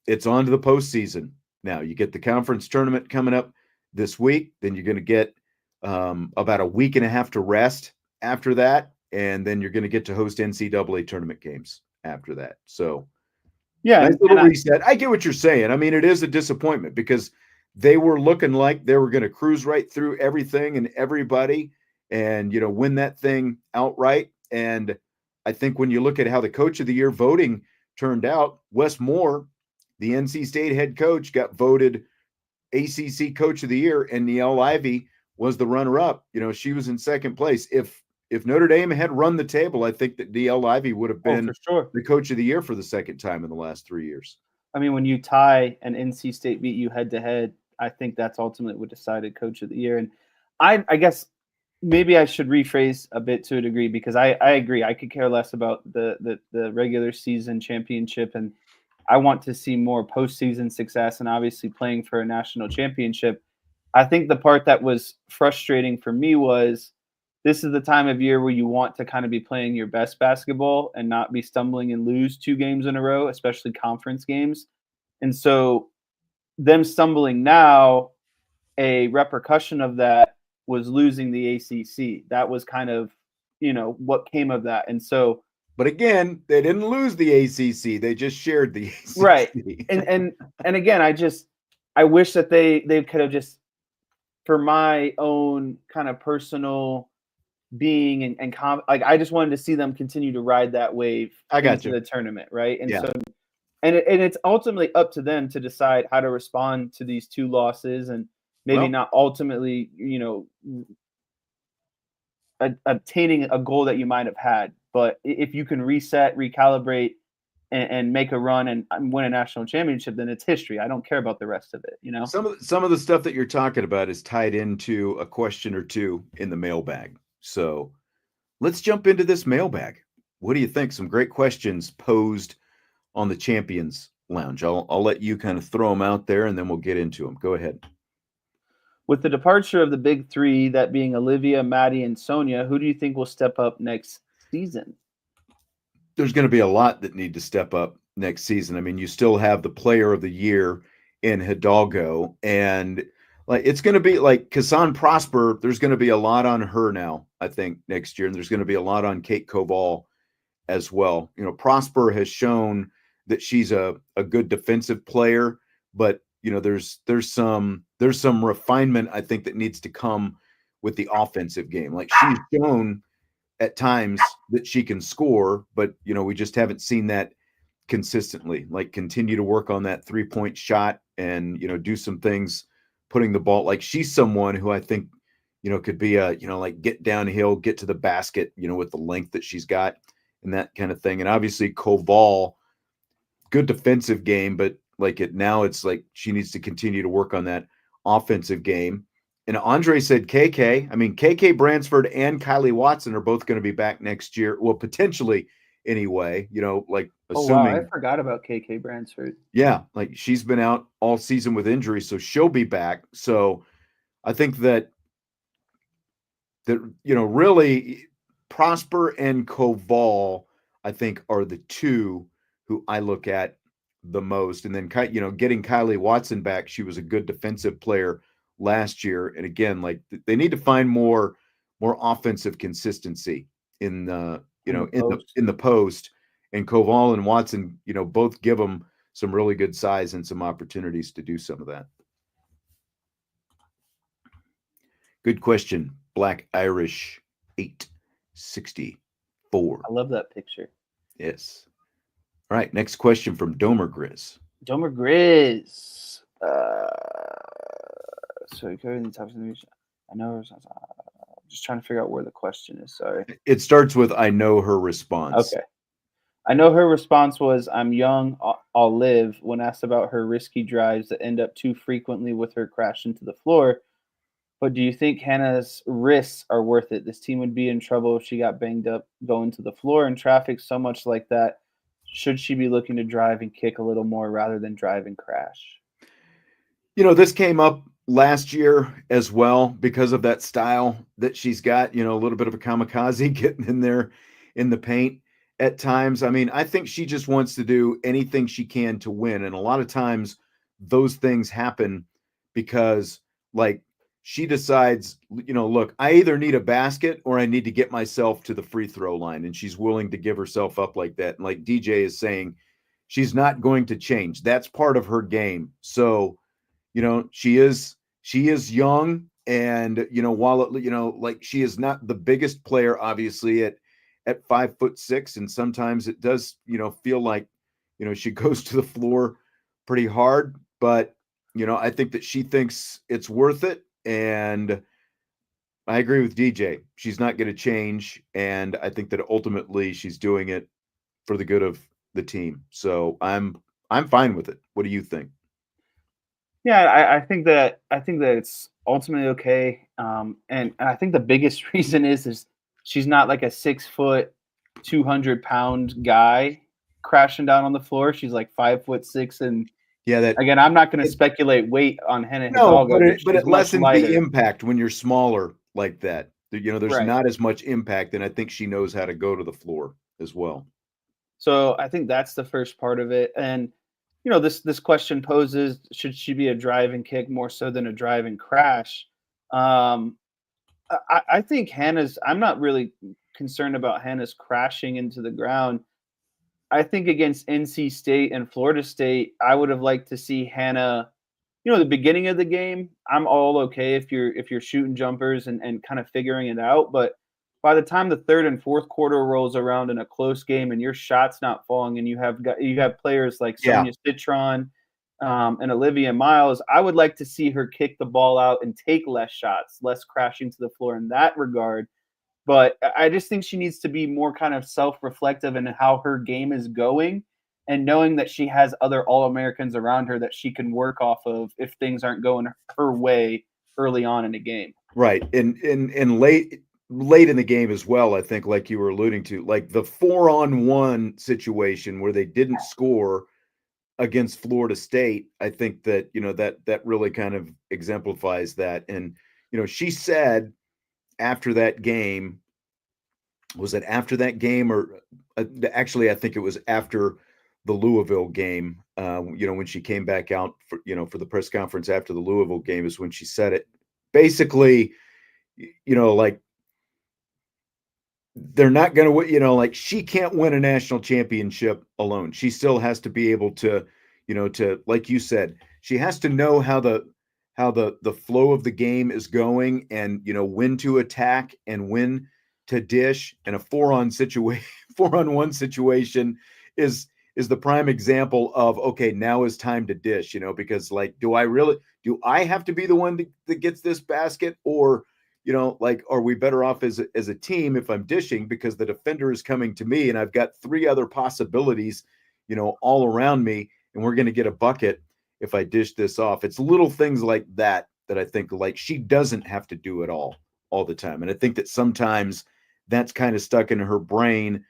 A: it's on to the postseason. Now you get the conference tournament coming up this week. Then you're going to get about a week and a half to rest after that, and then you're going to get to host NCAA tournament games after that. So
B: yeah,
A: nice little reset. I get what you're saying. I mean, it is a disappointment because they were looking like they were going to cruise right through everything and everybody and, win that thing outright. And I think when you look at how the coach of the year voting turned out, Wes Moore, the NC State head coach, got voted ACC coach of the year, and Niele Ivey was the runner-up. She was in second place. If Notre Dame had run the table, I think that Niele Ivey would have been
B: for sure
A: the coach of the year for the second time in the last 3 years.
B: I mean, when you tie and NC State beat you head-to-head, I think that's ultimately what decided coach of the year. And I guess maybe I should rephrase a bit to a degree, because I agree. I could care less about the regular season championship, and I want to see more postseason success and obviously playing for a national championship. I think the part that was frustrating for me was this is the time of year where you want to kind of be playing your best basketball and not be stumbling and lose 2 games in a row, especially conference games. And so them stumbling now, a repercussion of that was losing the ACC. That was kind of, what came of that. And so,
A: but again, they didn't lose the ACC. They just shared the ACC.
B: Right. And again, I wish that they could have just, for my own kind of personal being like I just wanted to see them continue to ride that wave into the tournament, right? And so and it's ultimately up to them to decide how to respond to these 2 losses, and maybe not ultimately, obtaining a goal that you might have had. But if you can reset, recalibrate, and make a run and win a national championship, then it's history. I don't care about the rest of it.
A: Some of the stuff that you're talking about is tied into a question or two in the mailbag. So let's jump into this mailbag. What do you think? Some great questions posed on the Champions Lounge. I'll let you kind of throw them out there, and then we'll get into them. Go ahead.
B: With the departure of the big 3, that being Olivia, Maddie, and Sonia, who do you think will step up next season?
A: There's going to be a lot that need to step up next season. I mean, you still have the player of the year in Hidalgo, and like it's going to be like Kassan Prosper. There's going to be a lot on her now, I think, next year, and there's going to be a lot on Kate Koval as well. Prosper has shown that she's a good defensive player, but there's some refinement I think that needs to come with the offensive game. Like she's shown at times that she can score, but we just haven't seen that consistently. Like continue to work on that 3-point shot and do some things putting the ball. Like she's someone who I think could be a like get downhill, get to the basket, with the length that she's got and that kind of thing. And obviously Koval, good defensive game, but like it's like she needs to continue to work on that offensive game. And Andre said KK. I mean, KK Bransford and Kylie Watson are both going to be back next year. Well, potentially anyway, like assuming.
B: Oh, wow. I forgot about KK Bransford.
A: Yeah, like she's been out all season with injury, so she'll be back. So I think that really Prosper and Koval, I think, are the two who I look at the most. And then getting Kylie Watson back, she was a good defensive player last year. And again, like they need to find more offensive consistency in the in the post. And Koval and Watson, both give them some really good size and some opportunities to do some of that. Good question. Black Irish 864.
B: I love that picture.
A: Yes. All right. Next question from Domer Grizz.
B: Domer Grizz. So you covered the top of the news. I know. Just trying to figure out where the question is. Sorry.
A: It starts with I know her response.
B: Okay. I know her response was, I'm young, I'll live, when asked about her risky drives that end up too frequently with her crashing to the floor. But do you think Hannah's risks are worth it? This team would be in trouble if she got banged up going to the floor in traffic so much like that. Should she be looking to drive and kick a little more rather than drive and crash?
A: This came up last year as well because of that style that she's got, a little bit of a kamikaze getting in there in the paint at times. I mean, I think she just wants to do anything she can to win. And a lot of times those things happen because like she decides, look, I either need a basket or I need to get myself to the free throw line. And she's willing to give herself up like that. And like DJ is saying, she's not going to change. That's part of her game. So, she is young. And, while, like she is not the biggest player, obviously at 5'6", and sometimes it does, feel like, she goes to the floor pretty hard, but, I think that she thinks it's worth it. And I agree with DJ. She's not going to change. And I think that ultimately she's doing it for the good of the team. So I'm fine with it. What do you think?
B: Yeah, I think that it's ultimately okay. And I think the biggest reason is she's not like a 6 foot, 200-pound guy crashing down on the floor. She's like 5'6", and
A: yeah, that
B: again, I'm not going to speculate weight on Hannah
A: no,
B: Hidalgo,
A: but it lessens
B: lighter.
A: the impact when you're smaller like that. There's
B: Right.
A: not as much impact, and I think she knows how to go to the floor as well.
B: So I think that's the first part of it. And this question poses: should she be a drive and kick more so than a drive and crash? I think Hannah's. I'm not really concerned about Hannah's crashing into the ground. I think against NC State and Florida State, I would have liked to see Hannah. The beginning of the game, I'm all okay if you're shooting jumpers and kind of figuring it out. But by the time the third and fourth quarter rolls around in a close game and your shot's not falling, and you have players like Sonia Citron and Olivia Miles, I would like to see her kick the ball out and take less shots, less crashing to the floor in that regard. But I just think she needs to be more kind of self-reflective in how her game is going, and knowing that she has other All-Americans around her that she can work off of if things aren't going her way early on in the game.
A: Right. And late in the game as well, I think, like you were alluding to, like the 4-on-1 situation where they didn't score against Florida State, I think that, that really kind of exemplifies that. And, she said after that game, was it after that game or actually, I think it was after the Louisville game, when she came back out for, for the press conference after the Louisville game is when she said it. Basically, like they're not going to, like she can't win a national championship alone. She still has to be able to, to, like you said, she has to know how the flow of the game is going, and when to attack and when to dish. And a 4-on-1 situation is the prime example of, okay, now is time to dish, because like, do I have to be the one that gets this basket, or like, are we better off as a team if I'm dishing, because the defender is coming to me and I've got three other possibilities, all around me, and we're going to get a bucket if I dish this off. It's little things like that I think, like, she doesn't have to do it all the time. And I think that sometimes that's kind of stuck in her brain,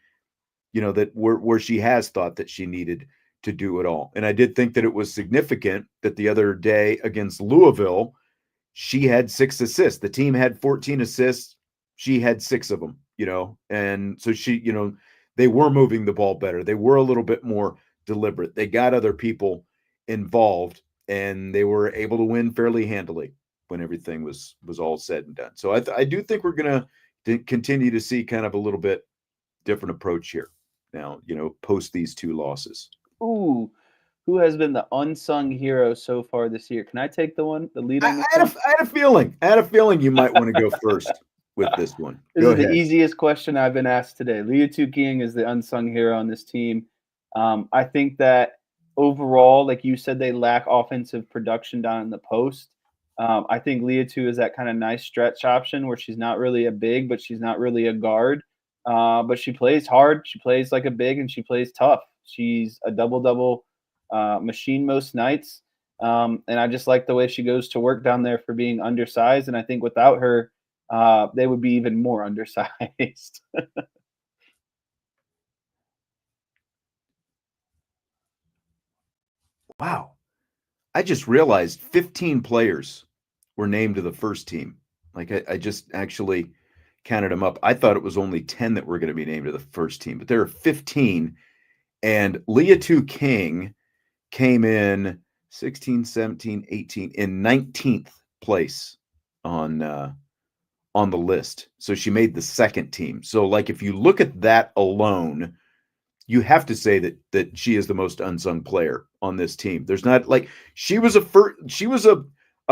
A: that where she has thought that she needed to do it all. And I did think that it was significant that the other day against Louisville, she had 6 assists. The team had 14 assists. She had 6 of them, and so she, they were moving the ball better. They were a little bit more deliberate. They got other people involved, and they were able to win fairly handily when everything was all said and done. So I do think we're going to continue to see kind of a little bit different approach here now, post these 2 losses.
B: Ooh, who has been the unsung hero so far this year? Can I take the lead on this
A: I
B: one?
A: had a feeling you might want to go first with this one.
B: This
A: Go
B: is
A: ahead.
B: the easiest question I've been asked today. Liatu King is the unsung hero on this team. I think that overall, like you said, they lack offensive production down in the post. I think Liatu is that kind of nice stretch option where she's not really a big, but she's not really a guard. But she plays hard. She plays like a big, and she plays tough. She's a double-double machine most nights. And I just like the way she goes to work down there for being undersized. And I think without her, they would be even more undersized.
A: Wow. I just realized 15 players were named to the first team. Like, I just actually counted them up. I thought it was only 10 that were going to be named to the first team, but there are 15. And Liatu King came in 16, 17, 18 in 19th place on the list. So she made the second team. So like, if you look at that alone, you have to say that she is the most unsung player on this team. There's not, like, she was a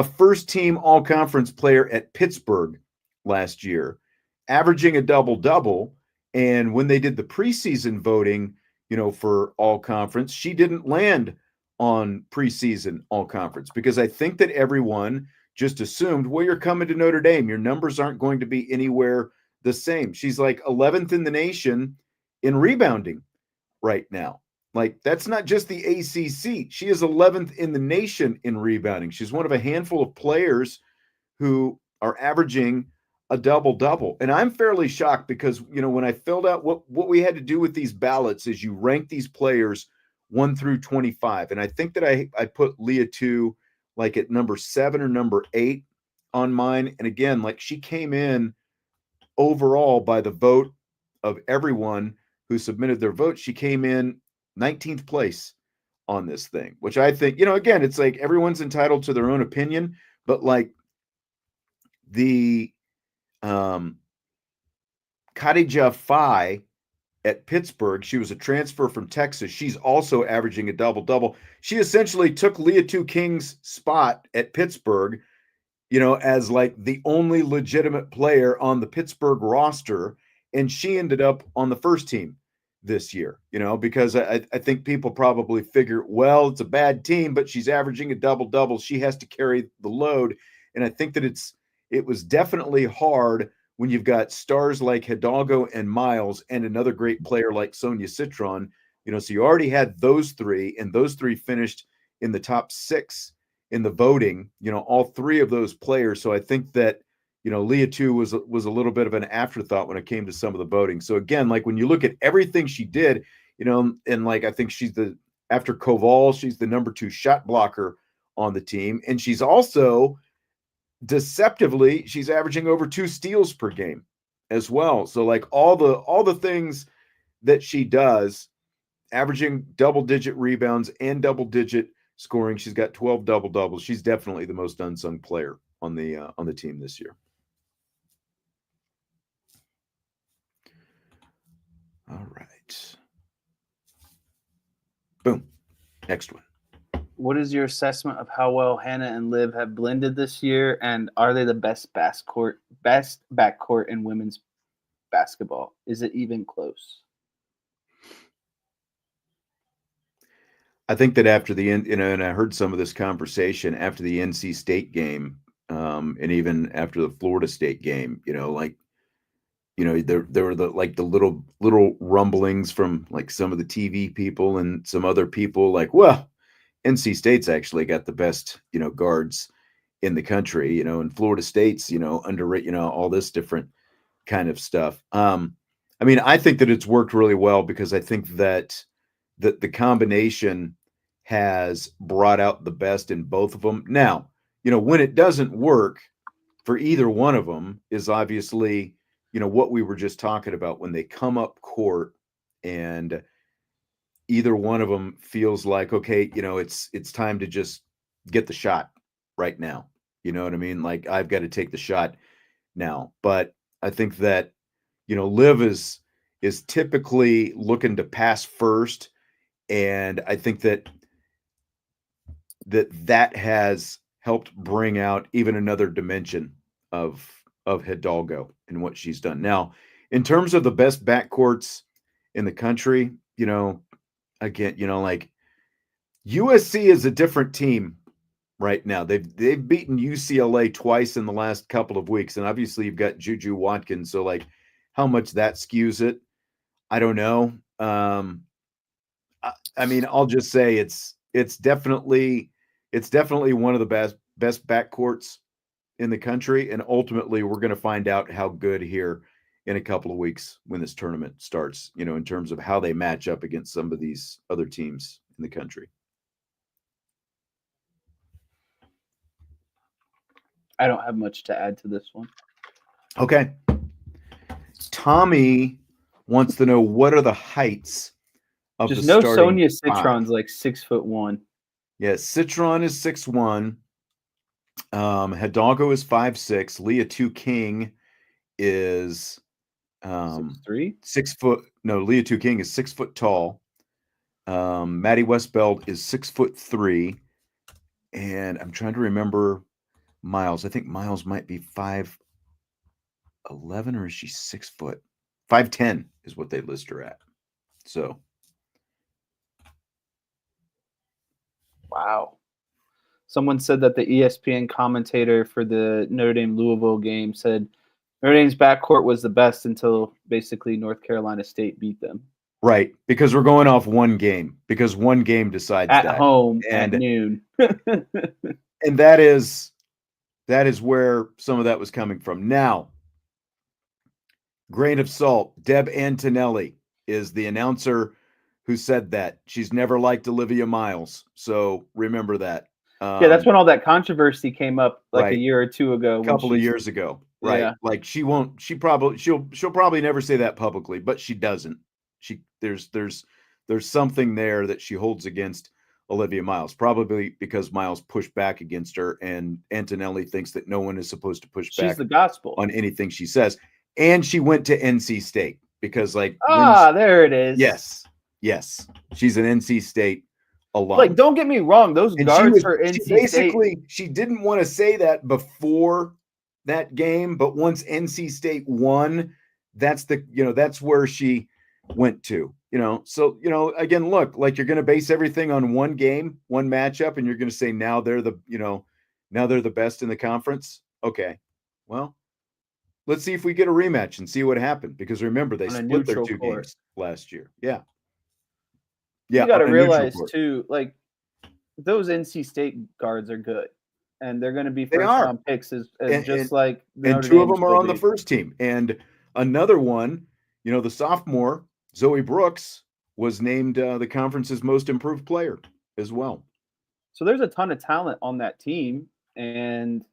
A: first team all conference player at Pittsburgh last year, averaging a double. And when they did the preseason voting, for all conference, she didn't land on preseason all conference, because I think that everyone just assumed, well, you're coming to Notre Dame, your numbers aren't going to be anywhere the same. She's like 11th in the nation in rebounding right now. Like, that's not just the ACC. She is 11th in the nation in rebounding. She's one of a handful of players who are averaging a double. And I'm fairly shocked, because, when I filled out what we had to do with these ballots is you rank these players 1 through 25. And I think that I put Liatu like at number 7 or number 8 on mine. And again, like, she came in overall by the vote of everyone who submitted their vote. She came in 19th place on this thing, which I think, again, it's like everyone's entitled to their own opinion, but like the Khadija Faye at Pittsburgh, she was a transfer from Texas. She's also averaging a double. She essentially took Liatu King's spot at Pittsburgh, as like the only legitimate player on the Pittsburgh roster. And she ended up on the first team this year, because I think people probably figure, well, it's a bad team, but she's averaging a double. She has to carry the load. And I think that it was definitely hard when you've got stars like Hidalgo and Miles and another great player like Sonia Citron, so you already had those 3, and those 3 finished in the top 6 in the voting, all 3 of those players. So I think that, Liatu was a little bit of an afterthought when it came to some of the voting. So again, like, when you look at everything she did, and like, I think after Koval, she's the number 2 shot blocker on the team. And she's also deceptively, she's averaging over 2 steals per game as well. So like, all the things that she does, averaging double-digit rebounds and double-digit scoring. She's got 12 double-doubles. She's definitely the most unsung player on the team this year. All right. Boom. Next one.
B: What is your assessment of how well Hannah and Liv have blended this year, and are they the best backcourt in women's basketball? Is it even close?
A: I think that after the end, and I heard some of this conversation after the NC State game, and even after the Florida State game, there were the little rumblings from like some of the TV people and some other people like, well, NC State's actually got the best, guards in the country, and Florida State's, underrated, all this different kind of stuff. I mean, I think that it's worked really well because I think that the combination has brought out the best in both of them. Now, when it doesn't work for either one of them is obviously, what we were just talking about when they come up court and either one of them feels like, okay, it's time to just get the shot right now. You know what I mean? Like I've got to take the shot now. But I think that, Liv is typically looking to pass first. And I think that has helped bring out even another dimension of Hidalgo and what she's done. Now, in terms of the best backcourts in the country, again, like USC is a different team right now. They've beaten UCLA twice in the last couple of weeks, and obviously you've got Juju Watkins. So like, how much that skews it, I don't know. I mean, I'll just say it's definitely one of the best backcourts in the country, and ultimately we're going to find out how good here in a couple of weeks when this tournament starts. In terms of how they match up against some of these other teams in the country.
B: I don't have much to add to this one.
A: Okay. Tommy wants to know what are the heights of
B: just
A: the
B: know
A: starting
B: Sonia
A: five?
B: Citron's like 6'1".
A: Yeah, Citron is 6'1". Hidalgo is 5'6". Leah Two King is
B: 6'3".
A: 6 foot. No, Leah Two King is 6 foot tall. Maddie Westbeld is 6'3", and I'm trying to remember Miles. I think Miles might be 5'11", or is she 6 foot? 5'10" is what they list her at. So,
B: wow. Someone said that the ESPN commentator for the Notre Dame Louisville game said Notre Dame's backcourt was the best until basically North Carolina State beat them.
A: Right, because we're going off one game, because one game decides
B: at
A: that.
B: home and, at noon.
A: And that is where some of that was coming from. Now, grain of salt, Deb Antonelli is the announcer who said that. She's never liked Olivia Miles, so remember that.
B: Yeah, that's when all that controversy came up like
A: right.
B: a year or two ago.
A: A couple of years ago. Right. Yeah. Like she'll probably never say that publicly, but she doesn't. There's something there that she holds against Olivia Miles, probably because Miles pushed back against her, and Antonelli thinks that no one is supposed to push back
B: She's the gospel
A: on anything she says. And she went to NC State because like
B: there it is.
A: Yes. She's an NC State alum.
B: Like, don't get me wrong, those guards for NC State.
A: She didn't want to say that before that game, but once NC State won, that's where she went to. So again, look, like you're going to base everything on one game, one matchup, and you're going to say now they're the best in the conference. Okay, well, let's see if we get a rematch and see what happened, because remember they split their two games last year. Yeah.
B: You got to realize too, like those NC State guards are good, and they're going to be first round picks like
A: and two of them are on the first team, and another one, the sophomore Zoe Brooks was named the conference's most improved player as well.
B: So there's a ton of talent on that team, and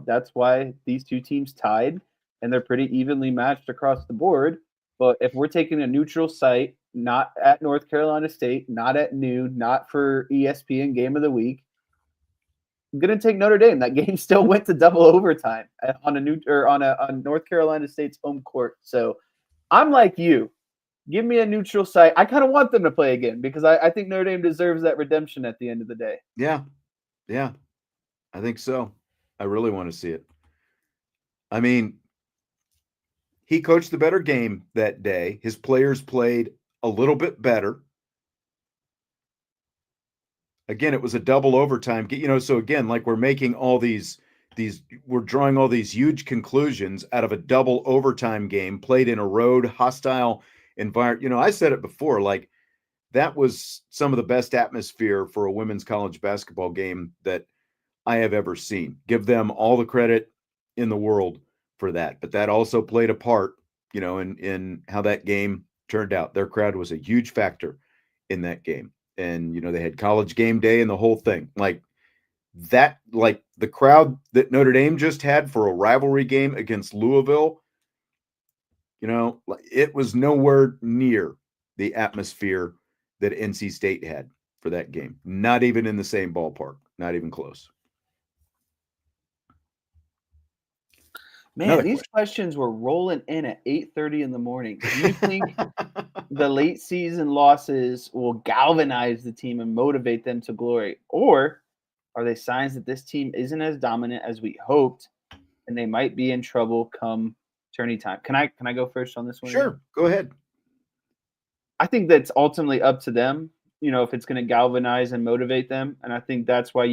B: that's why these two teams tied, and they're pretty evenly matched across the board. But if we're taking a neutral site, not at North Carolina State, not at noon, not for ESPN Game of the Week, I'm gonna take Notre Dame. That game still went to double overtime on North Carolina State's home court. So I'm like you. Give me a neutral site. I kind of want them to play again because I think Notre Dame deserves that redemption at the end of the day.
A: Yeah. Yeah. I think so. I really want to see it. I mean, he coached the better game that day. His players played a little bit better. Again, it was a double overtime. So again, like we're making all these we're drawing all these huge conclusions out of a double overtime game played in a road hostile environment. I said it before, like that was some of the best atmosphere for a women's college basketball game that I have ever seen. Give them all the credit in the world for that. But that also played a part, in how that game turned out. Their crowd was a huge factor in that game. And, they had college game day and the whole thing. Like the crowd that Notre Dame just had for a rivalry game against Louisville, it was nowhere near the atmosphere that NC State had for that game. Not even in the same ballpark, not even close.
B: Man, these questions were rolling in at 8:30 in the morning. Do you think the late season losses will galvanize the team and motivate them to glory? Or are they signs that this team isn't as dominant as we hoped and they might be in trouble come tourney time? Can I go first on this one?
A: Sure, go ahead.
B: I think that's ultimately up to them, if it's going to galvanize and motivate them. And I think that's why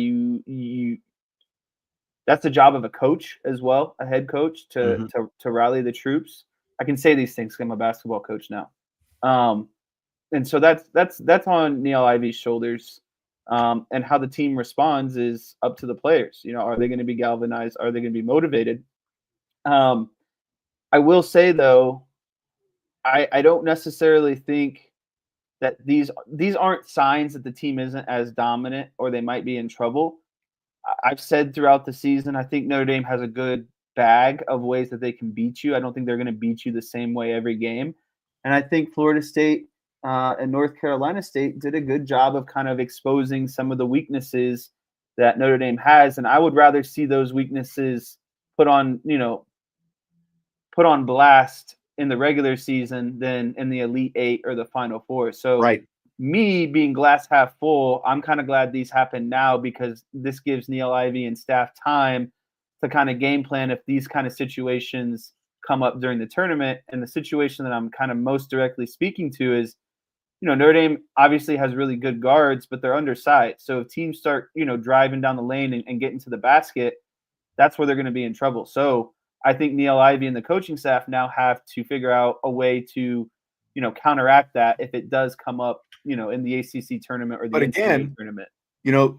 B: that's the job of a coach as well, a head coach to rally the troops. I can say these things because I'm a basketball coach now. And so that's on Neil Ivy's shoulders. And how the team responds is up to the players. Are they going to be galvanized? Are they going to be motivated? I will say though, I don't necessarily think that these aren't signs that the team isn't as dominant or they might be in trouble. I've said throughout the season, I think Notre Dame has a good bag of ways that they can beat you. I don't think they're going to beat you the same way every game. And I think Florida State and North Carolina State did a good job of kind of exposing some of the weaknesses that Notre Dame has. And I would rather see those weaknesses put on blast in the regular season than in the Elite Eight or the Final Four. So
A: right.
B: Me being glass half full, I'm kind of glad these happen now because this gives Neil Ivy and staff time to kind of game plan if these kind of situations come up during the tournament. And the situation that I'm kind of most directly speaking to is, Notre Dame obviously has really good guards, but they're undersized. So if teams start, driving down the lane and getting to the basket, that's where they're going to be in trouble. So I think Neil Ivy and the coaching staff now have to figure out a way to, counteract that if it does come up, in the ACC tournament or the NCAA tournament.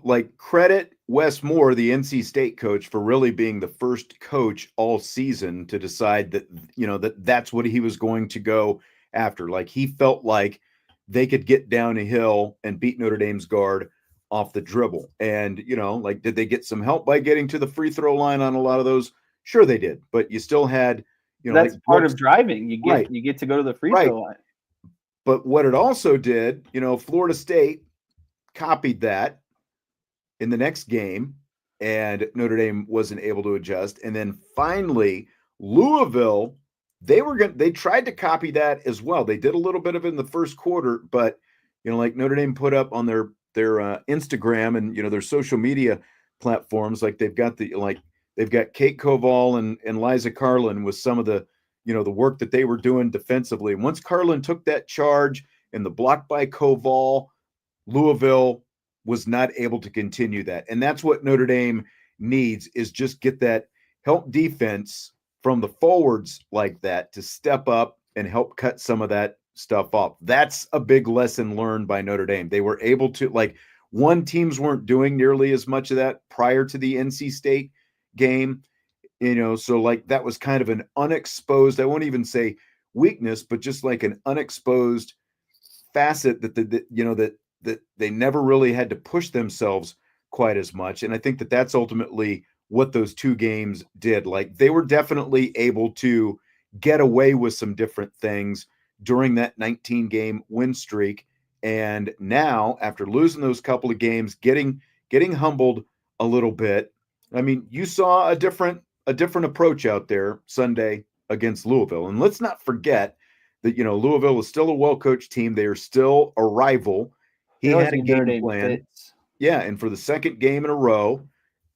A: Like credit Wes Moore, the NC State coach, for really being the first coach all season to decide that, that's what he was going to go after. Like he felt like they could get down a hill and beat Notre Dame's guard off the dribble. And, did they get some help by getting to the free throw line on a lot of those? Sure they did. But you still had,
B: that's like part of driving. You get to go to the free throw line.
A: But what it also did, Florida State copied that in the next game, and Notre Dame wasn't able to adjust. And then finally, Louisville, they tried to copy that as well. They did a little bit of it in the first quarter, but like Notre Dame put up on their Instagram and their social media platforms, like they've got Kate Koval and Liza Carlin with some of the the work that they were doing defensively. And once Carlin took that charge and the block by Koval, Louisville was not able to continue that. And that's what Notre Dame needs, is just get that help defense from the forwards like that to step up and help cut some of that stuff off. That's a big lesson learned by Notre Dame. They were able to, teams weren't doing nearly as much of that prior to the NC State game. So that was kind of an unexposed, I won't even say weakness, but just like an unexposed facet that they never really had to push themselves quite as much. And I think that that's ultimately what those two games did. Like they were definitely able to get away with some different things during that 19 game win streak. And now after losing those couple of games, getting humbled a little bit. I mean, you saw a different approach out there Sunday against Louisville. And let's not forget that, Louisville is still a well-coached team. They are still a rival. He
B: They always
A: had a
B: think Notre
A: game
B: Dame
A: plan.
B: fits.
A: Yeah, and for the second game in a row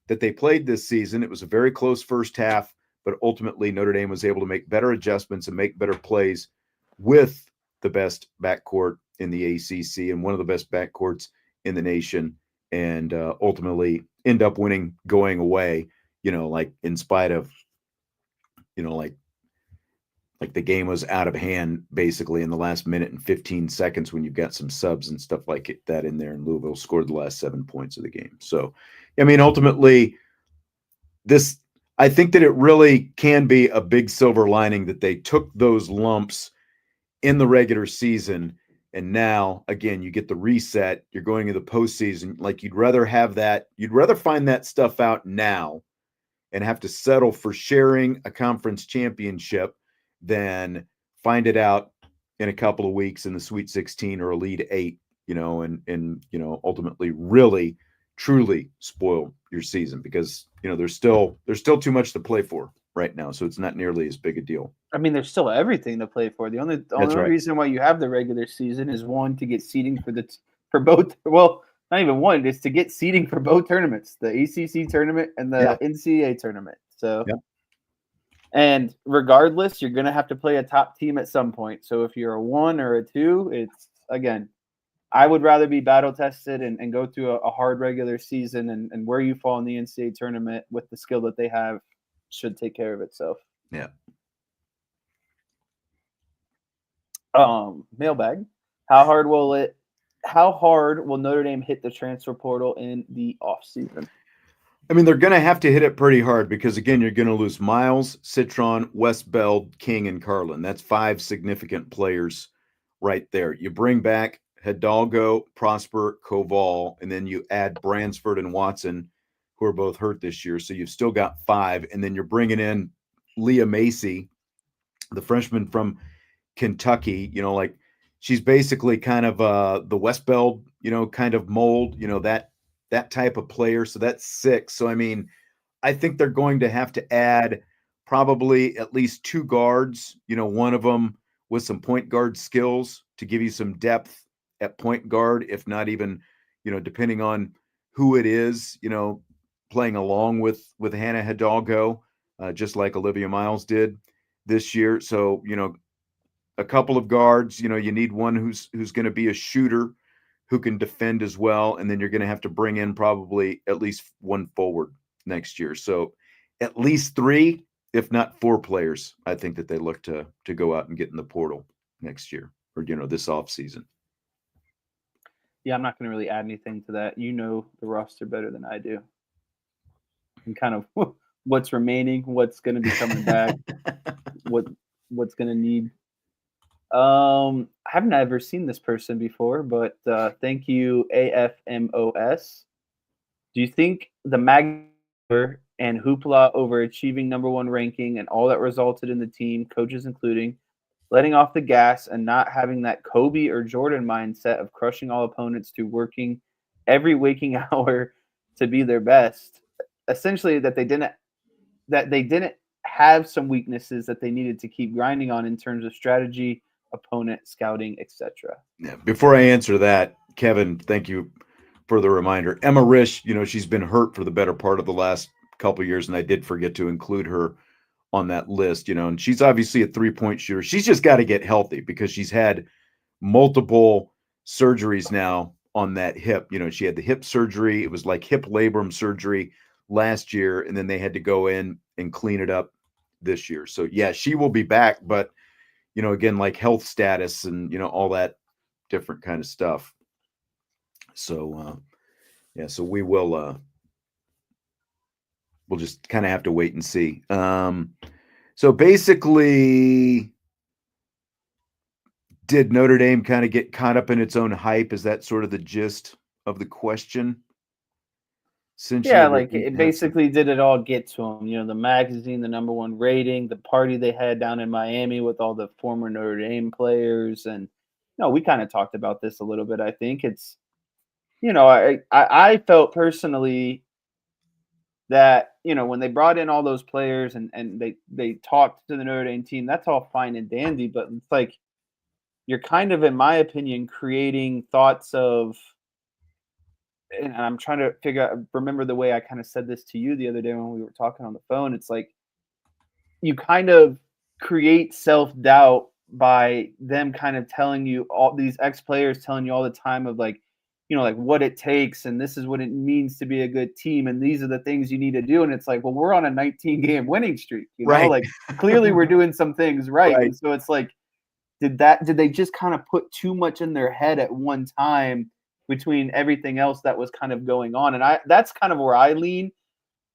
A: that they played this season, it was a very close first half, but ultimately Notre Dame was able to make better adjustments and make better plays with the best backcourt in the ACC and one of the best backcourts in the nation, and ultimately end up winning going away, like in spite of, like the game was out of hand basically in the last minute and 15 seconds when you've got some subs and stuff like that in there, and Louisville scored the last 7 points of the game. So, I mean, ultimately, I think that it really can be a big silver lining that they took those lumps in the regular season, and now again you get the reset. You're going into the postseason. Like, you'd rather find that stuff out now and have to settle for sharing a conference championship than find it out in a couple of weeks in the Sweet 16 or Elite 8, and ultimately really truly spoil your season, because there's still too much to play for right now, so it's not nearly as big a deal.
B: I mean, there's still everything to play for. The only
A: right.
B: reason why you have the regular season is, one, to get seeding for both. Well, not even one. It's to get seeding for both tournaments, the ACC tournament and the NCAA tournament. So, and regardless, you're gonna have to play a top team at some point. So if you're a 1 or a 2, it's, again, I would rather be battle tested and go through a hard regular season, and where you fall in the NCAA tournament with the skill that they have should take care of itself.
A: Yeah.
B: Mailbag. How hard will Notre Dame hit the transfer portal in the offseason?
A: I mean, they're going to have to hit it pretty hard because, again, you're going to lose Miles, Citron, Westbeld, King, and Carlin. That's 5 significant players right there. You bring back Hidalgo, Prosper, Koval, and then you add Bransford and Watson, who are both hurt this year. So you've still got 5. And then you're bringing in Leah Macy, the freshman from Kentucky. Like, she's basically kind of the Westbeld, kind of mold, that type of player. So that's 6. So, I mean, I think they're going to have to add probably at least 2 guards, one of them with some point guard skills to give you some depth at point guard, if not even, depending on who it is, playing along with Hannah Hidalgo, just like Olivia Miles did this year. So, a couple of guards, you need one who's going to be a shooter, who can defend as well, and then you're going to have to bring in probably at least 1 forward next year. So at least 3, if not 4 players, I think that they look to go out and get in the portal next year, or this offseason.
B: Yeah, I'm not going to really add anything to that. You know the roster better than I do, and kind of what's remaining, what's going to be coming back, what's going to need. I've never seen this person before, but thank you, AFMOS. Do you think the magnificent and hoopla over achieving #1 ranking and all that resulted in the team, coaches including, letting off the gas and not having that Kobe or Jordan mindset of crushing all opponents through working every waking hour to be their best? Essentially, that they didn't have some weaknesses that they needed to keep grinding on in terms of strategy, opponent scouting, etc.
A: Yeah. Before I answer that, Kevin, thank you for the reminder. Emma Risch, she's been hurt for the better part of the last couple of years, and I did forget to include her on that list, and she's obviously a 3-point shooter. She's just got to get healthy because she's had multiple surgeries now on that hip. She had the hip surgery. It was like hip labrum surgery last year, and then they had to go in and clean it up this year. So yeah, she will be back, but again, like health status and all that different kind of stuff. So yeah, so we will we'll just kind of have to wait and see. So basically, did Notre Dame kind of get caught up in its own hype? Is that sort of the gist of the question?
B: Yeah, like it basically did it all get to them? The magazine, the #1 rating, the party they had down in Miami with all the former Notre Dame players, and we kind of talked about this a little bit. I think it's, I felt personally that when they brought in all those players and they talked to the Notre Dame team, that's all fine and dandy, but it's like you're kind of, in my opinion, creating thoughts of, and I'm trying to remember the way I kind of said this to you the other day when we were talking on the phone. It's like you kind of create self-doubt by them kind of telling you, all these ex-players telling you all the time of like, like what it takes and this is what it means to be a good team and these are the things you need to do. And it's like, well, we're on a 19 game winning streak,
A: Right.
B: like clearly we're doing some things right.
A: Right.
B: And so it's like, did they just kind of put too much in their head at one time between everything else that was kind of going on? And that's kind of where I lean.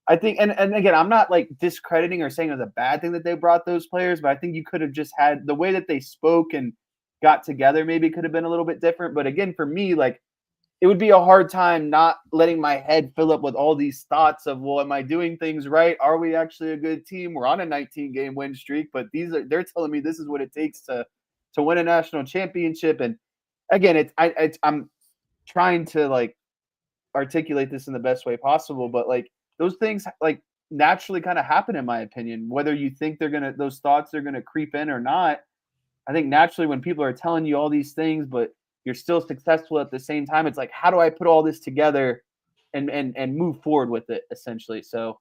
B: I think, and again, I'm not like discrediting or saying it was a bad thing that they brought those players, but I think you could have just had the way that they spoke and got together, maybe could have been a little bit different. But again, for me, like it would be a hard time not letting my head fill up with all these thoughts of, well, am I doing things right? Are we actually a good team? We're on a 19 game win streak, but they're telling me this is what it takes to win a national championship. And again, I'm trying to like articulate this in the best way possible, but like those things like naturally kind of happen, in my opinion, whether you think those thoughts are gonna creep in or not. I think naturally when people are telling you all these things, but you're still successful at the same time, it's like, how do I put all this together and move forward with it, essentially? So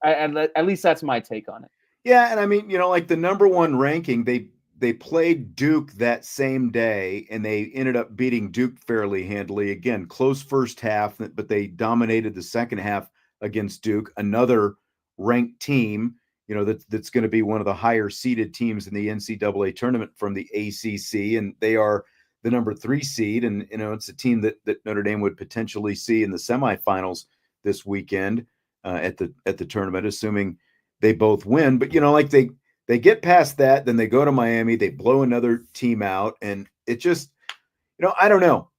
B: at least that's my take on it.
A: Yeah, and I mean, like the number one ranking, they played Duke that same day, and they ended up beating Duke fairly handily. Again, close first half, but they dominated the second half against Duke, another ranked team. That's going to be one of the higher seeded teams in the NCAA tournament from the ACC, and they are the number 3 seed. And it's a team that Notre Dame would potentially see in the semifinals this weekend at the tournament, assuming they both win. But like they get past that, then they go to Miami, they blow another team out, and it just, I don't know.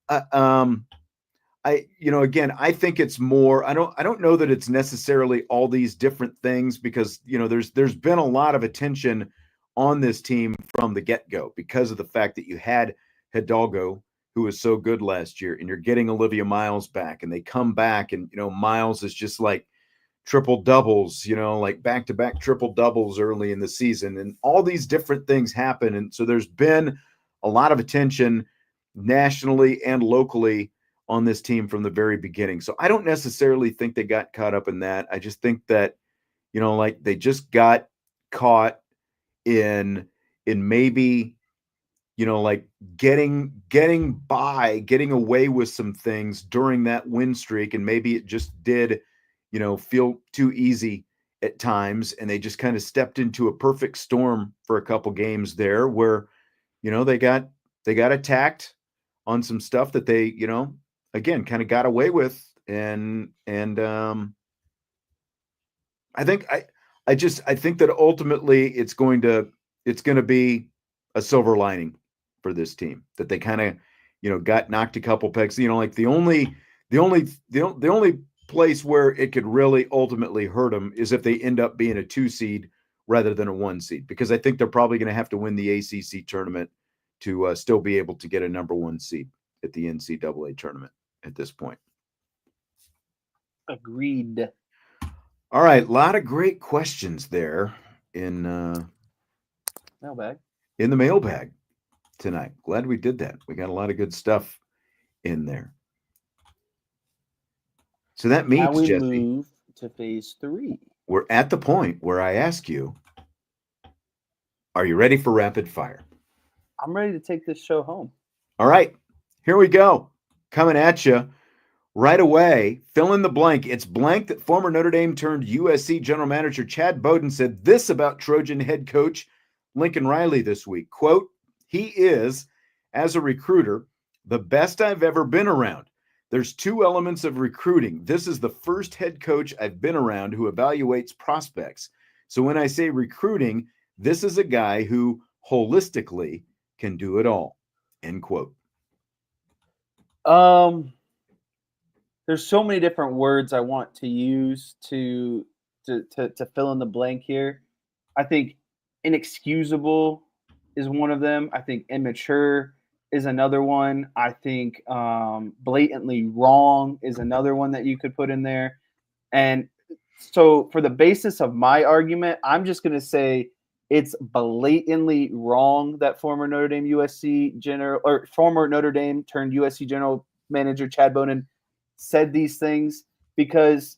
A: Again, I think it's more. I don't know that it's necessarily all these different things, because there's been a lot of attention on this team from the get-go because of the fact that you had Hidalgo, who was so good last year, and you're getting Olivia Miles back, and they come back, and Miles is just like triple doubles, like back-to-back triple doubles early in the season, and all these different things happen. And so there's been a lot of attention nationally and locally on this team from the very beginning. So I don't necessarily think they got caught up in that. I just think that, like they just got caught in maybe, like getting away with some things during that win streak. And maybe it just did, feel too easy at times. And they just kind of stepped into a perfect storm for a couple games there where, they got attacked on some stuff that they, again, kind of got away with. And I think that ultimately it's going to be a silver lining for this team, that they kind of, got knocked a couple pegs, like the only place where it could really ultimately hurt them is if they end up being a 2 seed rather than a 1 seed, because I think they're probably going to have to win the ACC tournament to still be able to get a number 1 seed at the NCAA tournament at this point.
B: Agreed.
A: All right, a lot of great questions there in
B: Mailbag.
A: In the mailbag tonight. Glad we did that. We got a lot of good stuff in there. So that means,
B: now we
A: Jesse,
B: move to phase 3.
A: We're at the point where I ask you, are you ready for rapid fire?
B: I'm ready to take this show home.
A: All right, here we go. Coming at you right away. Fill in the blank. It's blank that former Notre Dame turned USC general manager Chad Bowden said this about Trojan head coach Lincoln Riley this week. Quote, "He is, as a recruiter, the best I've ever been around. There's 2 elements of recruiting. This is the first head coach I've been around who evaluates prospects. So when I say recruiting, this is a guy who holistically can do it all." End quote.
B: There's so many different words I want to use to fill in the blank here. I think inexcusable is one of them. I think immature is another one. I think blatantly wrong is another one that you could put in there. And so for the basis of my argument, I'm just going to say It's blatantly wrong that former Notre Dame USC general or former Notre Dame turned USC general manager Chad Bowden said these things because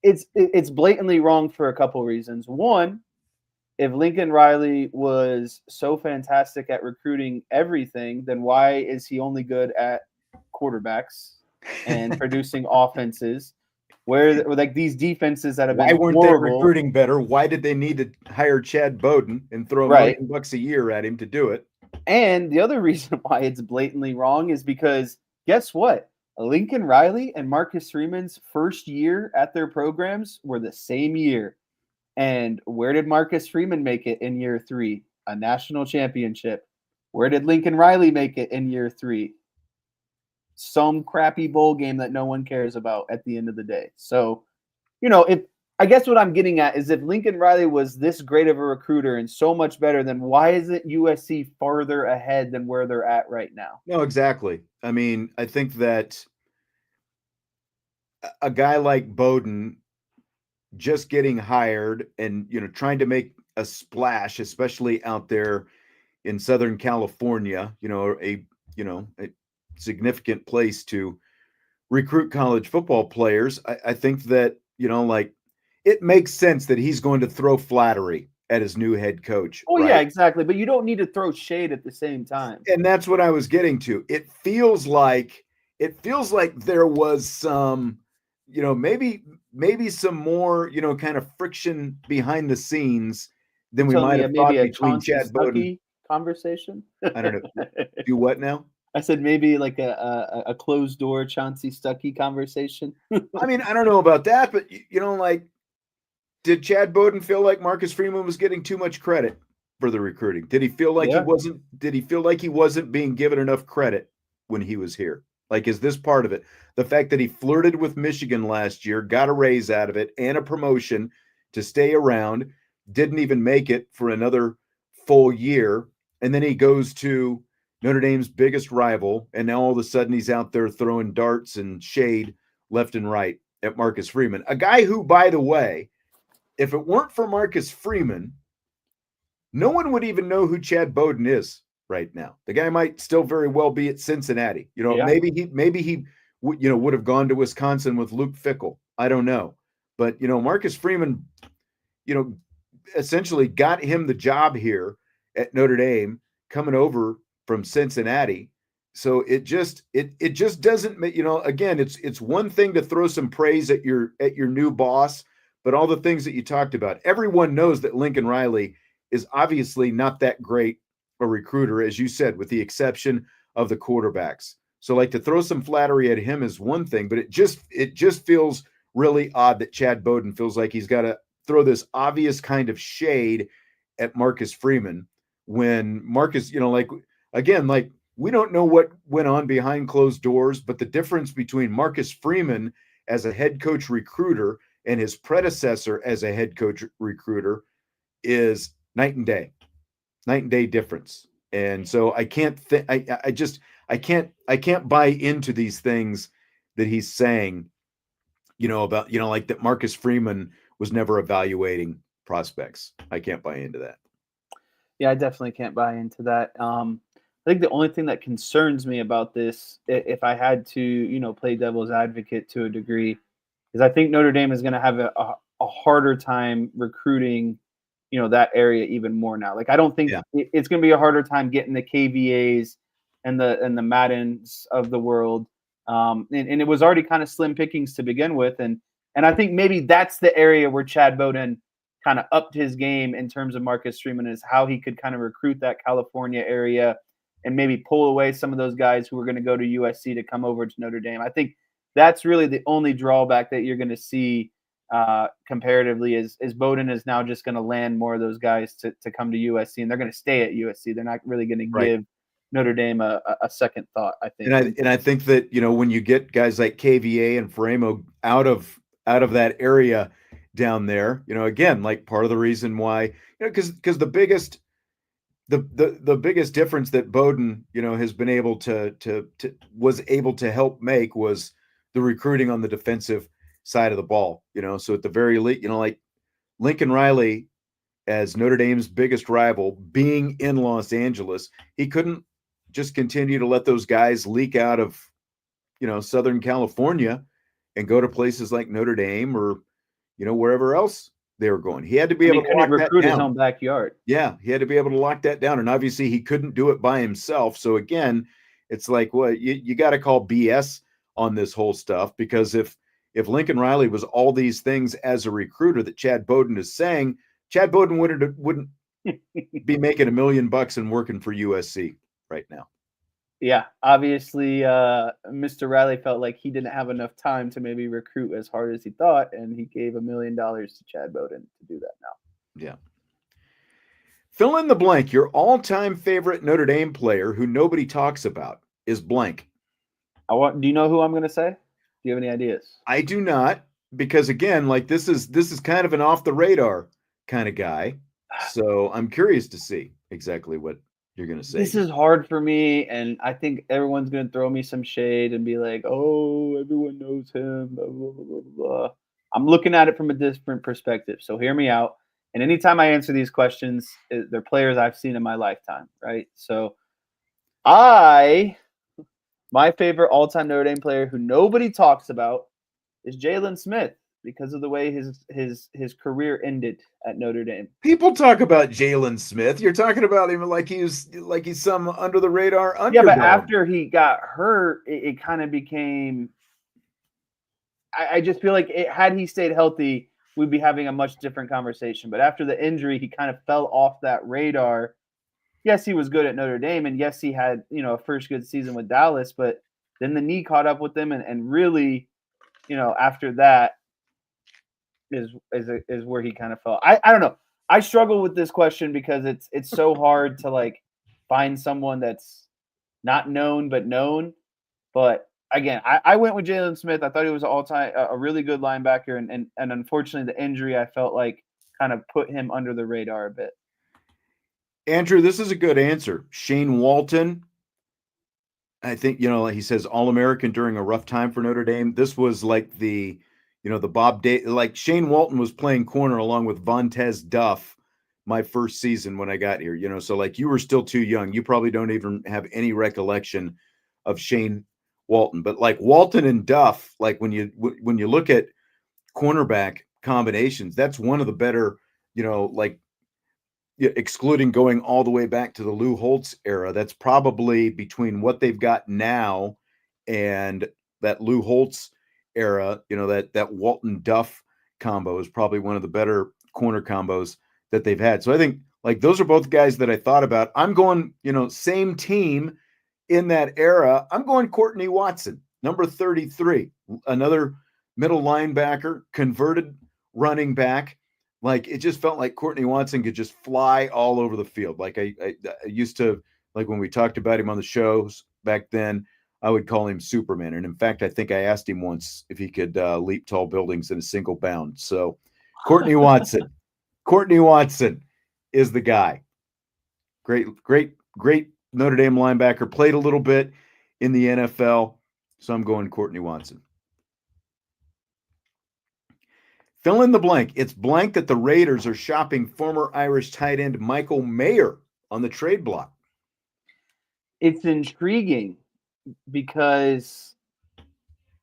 B: it's blatantly wrong for a couple reasons. One, if Lincoln Riley was so fantastic at recruiting everything, then why is he only good at quarterbacks and producing offenses? Where like these defenses that have
A: Why
B: been
A: weren't they
B: horrible,
A: recruiting better? Why did they need to hire Chad Bowden and throw
B: right?
A: $1 million a year at him to do it?
B: And the other reason why it's blatantly wrong is because guess what? Lincoln Riley and Marcus Freeman's first year at their programs were the same year. And where did Marcus Freeman make it in year 3? A national championship. Where did Lincoln Riley make it in year 3? Some crappy bowl game that no one cares about at the end of the day. So, if I guess what I'm getting at is if Lincoln Riley was this great of a recruiter and so much better, then why isn't USC farther ahead than where they're at right now?
A: No, exactly. I mean, I think that a guy like Bowden just getting hired and trying to make a splash, especially out there in Southern California, a significant place to recruit college football players. I think that like it makes sense that he's going to throw flattery at his new head coach,
B: Oh yeah,
A: right?
B: exactly. But you don't need to throw shade at the same time.
A: And that's what I was getting to. It feels like there was some, maybe some more, kind of friction behind the scenes than
B: You're
A: we
B: telling
A: might
B: me
A: have
B: maybe
A: thought
B: a
A: between
B: Chauncey
A: Chad Bowden.
B: Stuckey conversation?
A: I don't know. Do what now?
B: I said maybe like a closed door Chauncey Stuckey conversation.
A: I mean, I don't know about that, but like, did Chad Bowden feel like Marcus Freeman was getting too much credit for the recruiting? Did he feel like he
B: Yeah.
A: wasn't? Did he feel like he wasn't being given enough credit when he was here? Like, is this part of it? The fact that he flirted with Michigan last year, got a raise out of it and a promotion to stay around, didn't even make it for another full year, and then he goes to Notre Dame's biggest rival, and now all of a sudden he's out there throwing darts and shade left and right at Marcus Freeman, a guy who, by the way, if it weren't for Marcus Freeman, no one would even know who Chad Bowden is right now. The guy might still very well be at Cincinnati.
B: Yeah.
A: Maybe he would have gone to Wisconsin with Luke Fickell. I don't know. But Marcus Freeman, essentially got him the job here at Notre Dame coming over from Cincinnati. So it just doesn't again, it's one thing to throw some praise at your new boss, but all the things that you talked about, everyone knows that Lincoln Riley is obviously not that great a recruiter, as you said, with the exception of the quarterbacks. So like to throw some flattery at him is one thing, but it just feels really odd that Chad Bowden feels like he's got to throw this obvious kind of shade at Marcus Freeman when Marcus, like again, like we don't know what went on behind closed doors, but the difference between Marcus Freeman as a head coach recruiter and his predecessor as a head coach recruiter is night and day difference. And so I can't I can't buy into these things that he's saying, about, like that Marcus Freeman was never evaluating prospects. I can't buy into that.
B: Yeah, I definitely can't buy into that. I think the only thing that concerns me about this, if I had to, play devil's advocate to a degree, is I think Notre Dame is going to have a harder time recruiting, that area even more now. Like I don't think
A: Yeah.
B: it's going to be a harder time getting the KVAs and the Maddens of the world. And it was already kind of slim pickings to begin with, and I think maybe that's the area where Chad Bowden kind of upped his game in terms of Marcus Freeman, is how he could kind of recruit that California area and maybe pull away some of those guys who were going to go to USC to come over to Notre Dame. I think that's really the only drawback that you're going to see comparatively is Bowden is now just going to land more of those guys to come to USC, and they're going to stay at USC. They're not really going to give Notre Dame a second thought, I think.
A: And I think that, when you get guys like KVA and Faremo out of that area down there, again, like part of the reason why, because the biggest difference that Bowden, has been able was able to help make was the recruiting on the defensive side of the ball, so at the very least, like Lincoln Riley as Notre Dame's biggest rival, being in Los Angeles, he couldn't just continue to let those guys leak out of, Southern California and go to places like Notre Dame or, wherever else they were going. He had to be
B: And he
A: able to
B: couldn't
A: lock that
B: recruit his
A: down.
B: own backyard.
A: Yeah, he had to be able to lock that down. And obviously he couldn't do it by himself. So again, it's like, well, you got to call BS on this whole stuff, because if Lincoln Riley was all these things as a recruiter that Chad Bowden is saying, Chad Bowden wouldn't be making $1 million and working for USC right now.
B: Yeah, obviously, Mr. Riley felt like he didn't have enough time to maybe recruit as hard as he thought, and he gave $1 million to Chad Bowden to do that now.
A: Yeah. Fill in the blank. Your all-time favorite Notre Dame player who nobody talks about is blank.
B: Do you know who I'm going to say? Do you have any ideas?
A: I do not, because again, like this is kind of an off the radar kind of guy. So I'm curious to see exactly what you're going to say.
B: This is hard for me, and I think everyone's going to throw me some shade and be like, "Oh, everyone knows him." Blah, blah, blah, blah, blah. I'm looking at it from a different perspective, so hear me out. And anytime I answer these questions, they're players I've seen in my lifetime, right? So, my favorite all-time Notre Dame player who nobody talks about is Jalen Smith, because of the way his career ended at Notre Dame.
A: People talk about Jalen Smith. You're talking about him like he's some under the radar underdog.
B: Yeah, but after he got hurt, it kind of became. I just feel like had he stayed healthy, we'd be having a much different conversation. But after the injury, he kind of fell off that radar. Yes, he was good at Notre Dame, and yes, he had a first good season with Dallas. But then the knee caught up with him, and really, after that is where he kind of fell. I don't know. I struggle with this question because it's so hard to like find someone that's not known but known. But again, I went with Jalen Smith. I thought he was all-time a really good linebacker, and unfortunately, the injury I felt like kind of put him under the radar a bit.
A: Andrew, this is a good answer. Shane Walton, I think, he says All-American during a rough time for Notre Dame. This was like the Bob Day, like Shane Walton was playing corner along with Vontez Duff my first season when I got here, so like you were still too young. You probably don't even have any recollection of Shane Walton, but like Walton and Duff, like when you look at cornerback combinations, that's one of the better, like excluding going all the way back to the Lou Holtz era, that's probably between what they've got now and that Lou Holtz era, that Walton Duff combo is probably one of the better corner combos that they've had. So I think like those are both guys that I thought about. I'm going, same team in that era. I'm going Courtney Watson, number 33, another middle linebacker, converted running back. Like it just felt like Courtney Watson could just fly all over the field. Like I used to, like when we talked about him on the shows back then, I would call him Superman. And in fact, I think I asked him once if he could leap tall buildings in a single bound. So Courtney Watson is the guy. Great Notre Dame linebacker, played a little bit in the NFL. So I'm going Courtney Watson. Fill in the blank. It's blank that the Raiders are shopping former Irish tight end Michael Mayer on the trade block.
B: It's intriguing because,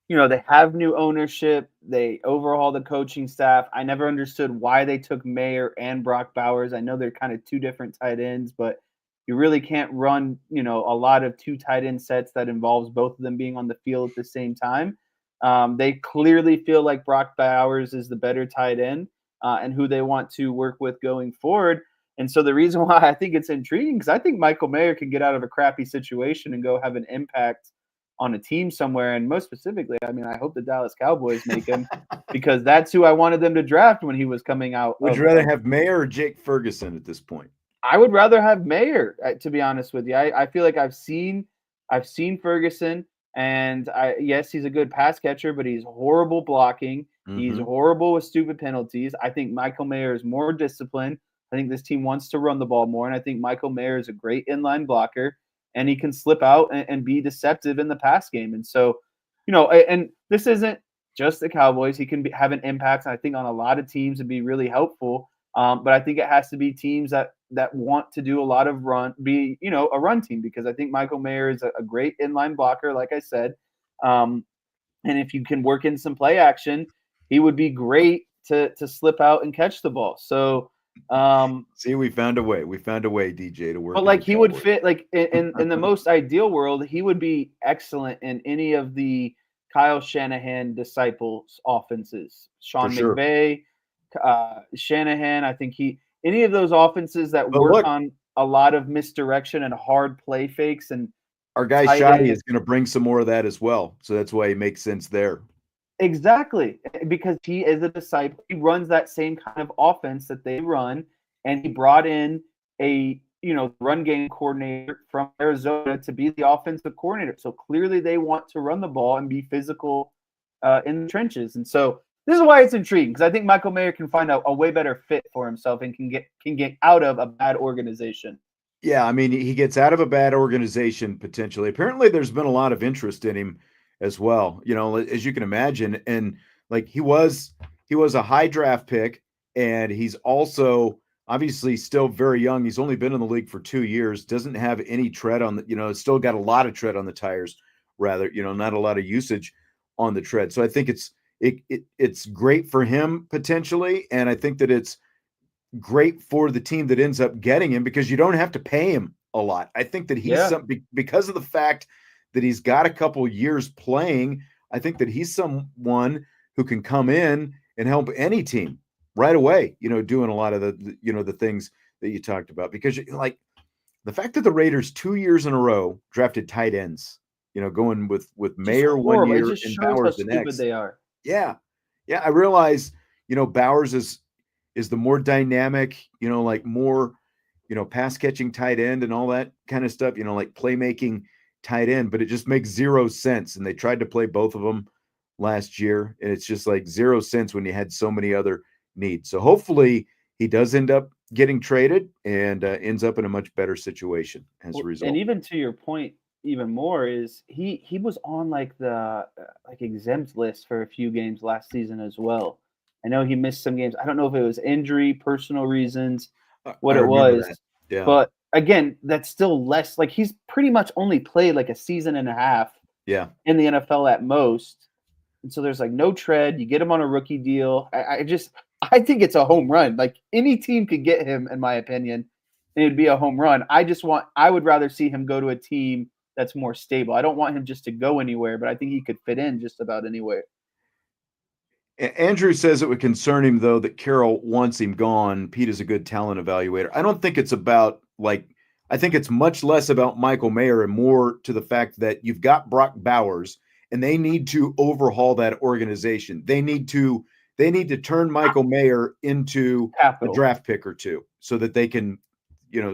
B: they have new ownership. They overhaul the coaching staff. I never understood why they took Mayer and Brock Bowers. I know they're kind of two different tight ends, but you really can't run, a lot of two tight end sets that involves both of them being on the field at the same time. They clearly feel like Brock Bowers is the better tight end and who they want to work with going forward. And so the reason why I think it's intriguing, because I think Michael Mayer can get out of a crappy situation and go have an impact on a team somewhere. And most specifically, I mean, I hope the Dallas Cowboys make him because that's who I wanted them to draft when he was coming out.
A: Would you rather have Mayer or Jake Ferguson at this point?
B: I would rather have Mayer, to be honest with you. I feel like I've seen Ferguson. And yes, he's a good pass catcher, but he's horrible blocking. Mm-hmm. He's horrible with stupid penalties. I think Michael Mayer is more disciplined. I think this team wants to run the ball more. And I think Michael Mayer is a great inline blocker, and he can slip out and be deceptive in the pass game. And so, and this isn't just the Cowboys. He can have an impact, I think, on a lot of teams and be really helpful. But I think it has to be teams that want to do a lot of a run team, because I think Michael Mayer is a great inline blocker, like I said. And if you can work in some play action, he would be great to slip out and catch the ball. So,
A: See, we found a way. We found a way, DJ, to work.
B: but like he would fit, like in the most ideal world, he would be excellent in any of the Kyle Shanahan disciples offenses. Sean
A: sure.
B: McVay, Shanahan. I think any of those offenses that work on a lot of misdirection and hard play fakes, and
A: our guy Shotty is going to bring some more of that as well. So that's why he makes sense there.
B: Exactly, because he is a disciple. He runs that same kind of offense that they run, and he brought in a run game coordinator from Arizona to be the offensive coordinator. So clearly they want to run the ball and be physical in the trenches. And so this is why it's intriguing, because I think Michael Mayer can find a way better fit for himself and can get out of a bad organization.
A: Yeah, I mean, he gets out of a bad organization potentially. Apparently, there's been a lot of interest in him as well, as you can imagine. And like he was a high draft pick, and he's also obviously still very young. He's only been in the league for 2 years, doesn't have any tread on the, still got a lot of tread on the tires, rather, not a lot of usage on the tread. So I think it's great for him potentially. And I think that it's great for the team that ends up getting him, because you don't have to pay him a lot. I think that he's because of the fact that he's got a couple years playing. I think that he's someone who can come in and help any team right away, doing a lot of the things that you talked about, because like the fact that the Raiders 2 years in a row drafted tight ends, going with Mayer 1 year and Bowers the next.
B: They are.
A: Yeah. I realize, Bowers is the more dynamic, like more, pass catching tight end and all that kind of stuff, like playmaking tight end, but it just makes zero sense. And they tried to play both of them last year, and it's just like zero sense when you had so many other needs. So hopefully he does end up getting traded and ends up in a much better situation as a result.
B: And even to your point, even more is he was on like the exempt list for a few games last season as well. I know he missed some games. I don't know if it was injury, personal reasons, what it was.
A: Yeah.
B: But again, that's still less. Like he's pretty much only played like a season and a half.
A: Yeah.
B: In the NFL at most. And so there's like no tread. You get him on a rookie deal. I think it's a home run. Like any team could get him, in my opinion, and it'd be a home run. I would rather see him go to a team that's more stable. I don't want him just to go anywhere, but I think he could fit in just about anywhere.
A: Andrew says it would concern him, though, that Carroll wants him gone. Pete is a good talent evaluator. I don't think it's about, I think it's much less about Michael Mayer and more to the fact that you've got Brock Bowers, and they need to overhaul that organization. They need to turn Michael Mayer into
B: Capital.
A: a draft pick or two so that they can,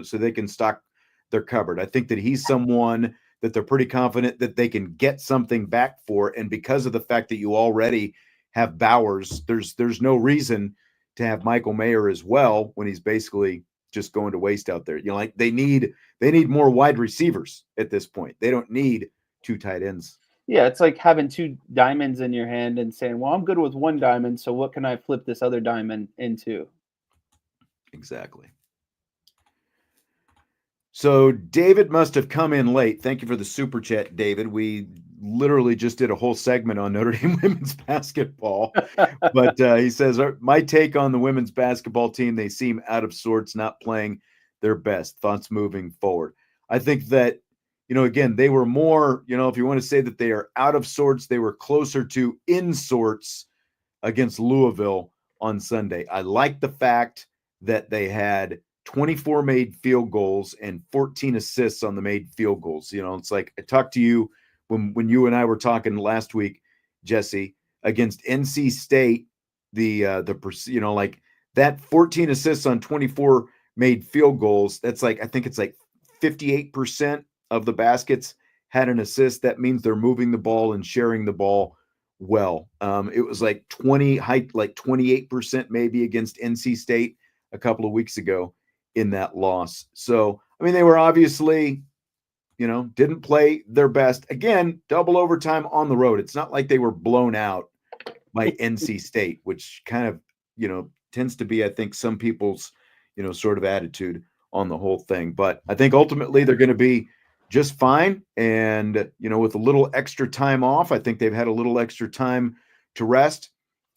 A: so they can stock their cupboard. I think that he's someone that they're pretty confident that they can get something back for. And because of the fact that you already have Bowers, there's no reason to have Michael Mayer as well when he's basically just going to waste out there. Like they need more wide receivers at this point. They don't need two tight ends.
B: Yeah, it's like having two diamonds in your hand and saying, well, I'm good with one diamond, so what can I flip this other diamond into?
A: Exactly. So David must have come in late. Thank you for the super chat, David. We literally just did a whole segment on Notre Dame women's basketball. But he says, my take on the women's basketball team, they seem out of sorts, not playing their best. Thoughts moving forward. I think that, again, they were more, if you want to say that they are out of sorts, they were closer to in sorts against Louisville on Sunday. I like the fact that they had 24 made field goals and 14 assists on the made field goals. It's like I talked to you when you and I were talking last week, Jesse, against NC State, like that 14 assists on 24 made field goals. That's like, I think it's like 58% of the baskets had an assist. That means they're moving the ball and sharing the ball well. It was like 28% maybe against NC State a couple of weeks ago in that loss. So, I mean, they were obviously, didn't play their best. Again, double overtime on the road. It's not like they were blown out by NC State, which kind of, tends to be, I think, some people's, sort of attitude on the whole thing. But I think ultimately they're going to be just fine. And, with a little extra time off, I think they've had a little extra time to rest.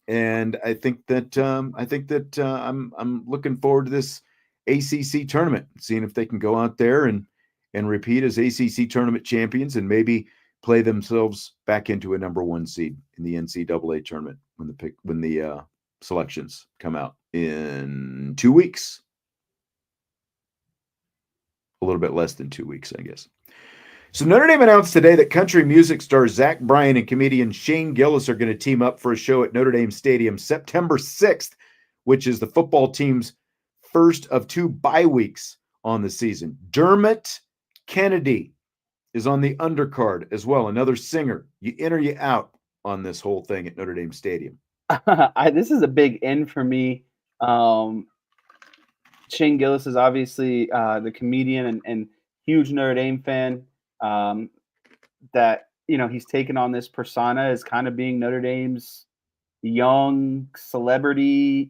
A: And I think that I'm looking forward to this ACC tournament, seeing if they can go out there and repeat as ACC tournament champions and maybe play themselves back into a number one seed in the NCAA tournament when the selections come out in 2 weeks. A little bit less than 2 weeks, I guess. So Notre Dame announced today that country music star Zach Bryan and comedian Shane Gillis are going to team up for a show at Notre Dame Stadium September 6th, which is the football team's first of 2 bye weeks on the season. Dermot Kennedy is on the undercard as well, another singer. You in or you out on this whole thing at Notre Dame Stadium?
B: This is a big in for me. Shane Gillis is obviously the comedian and huge Notre Dame fan. That he's taken on this persona as kind of being Notre Dame's young celebrity,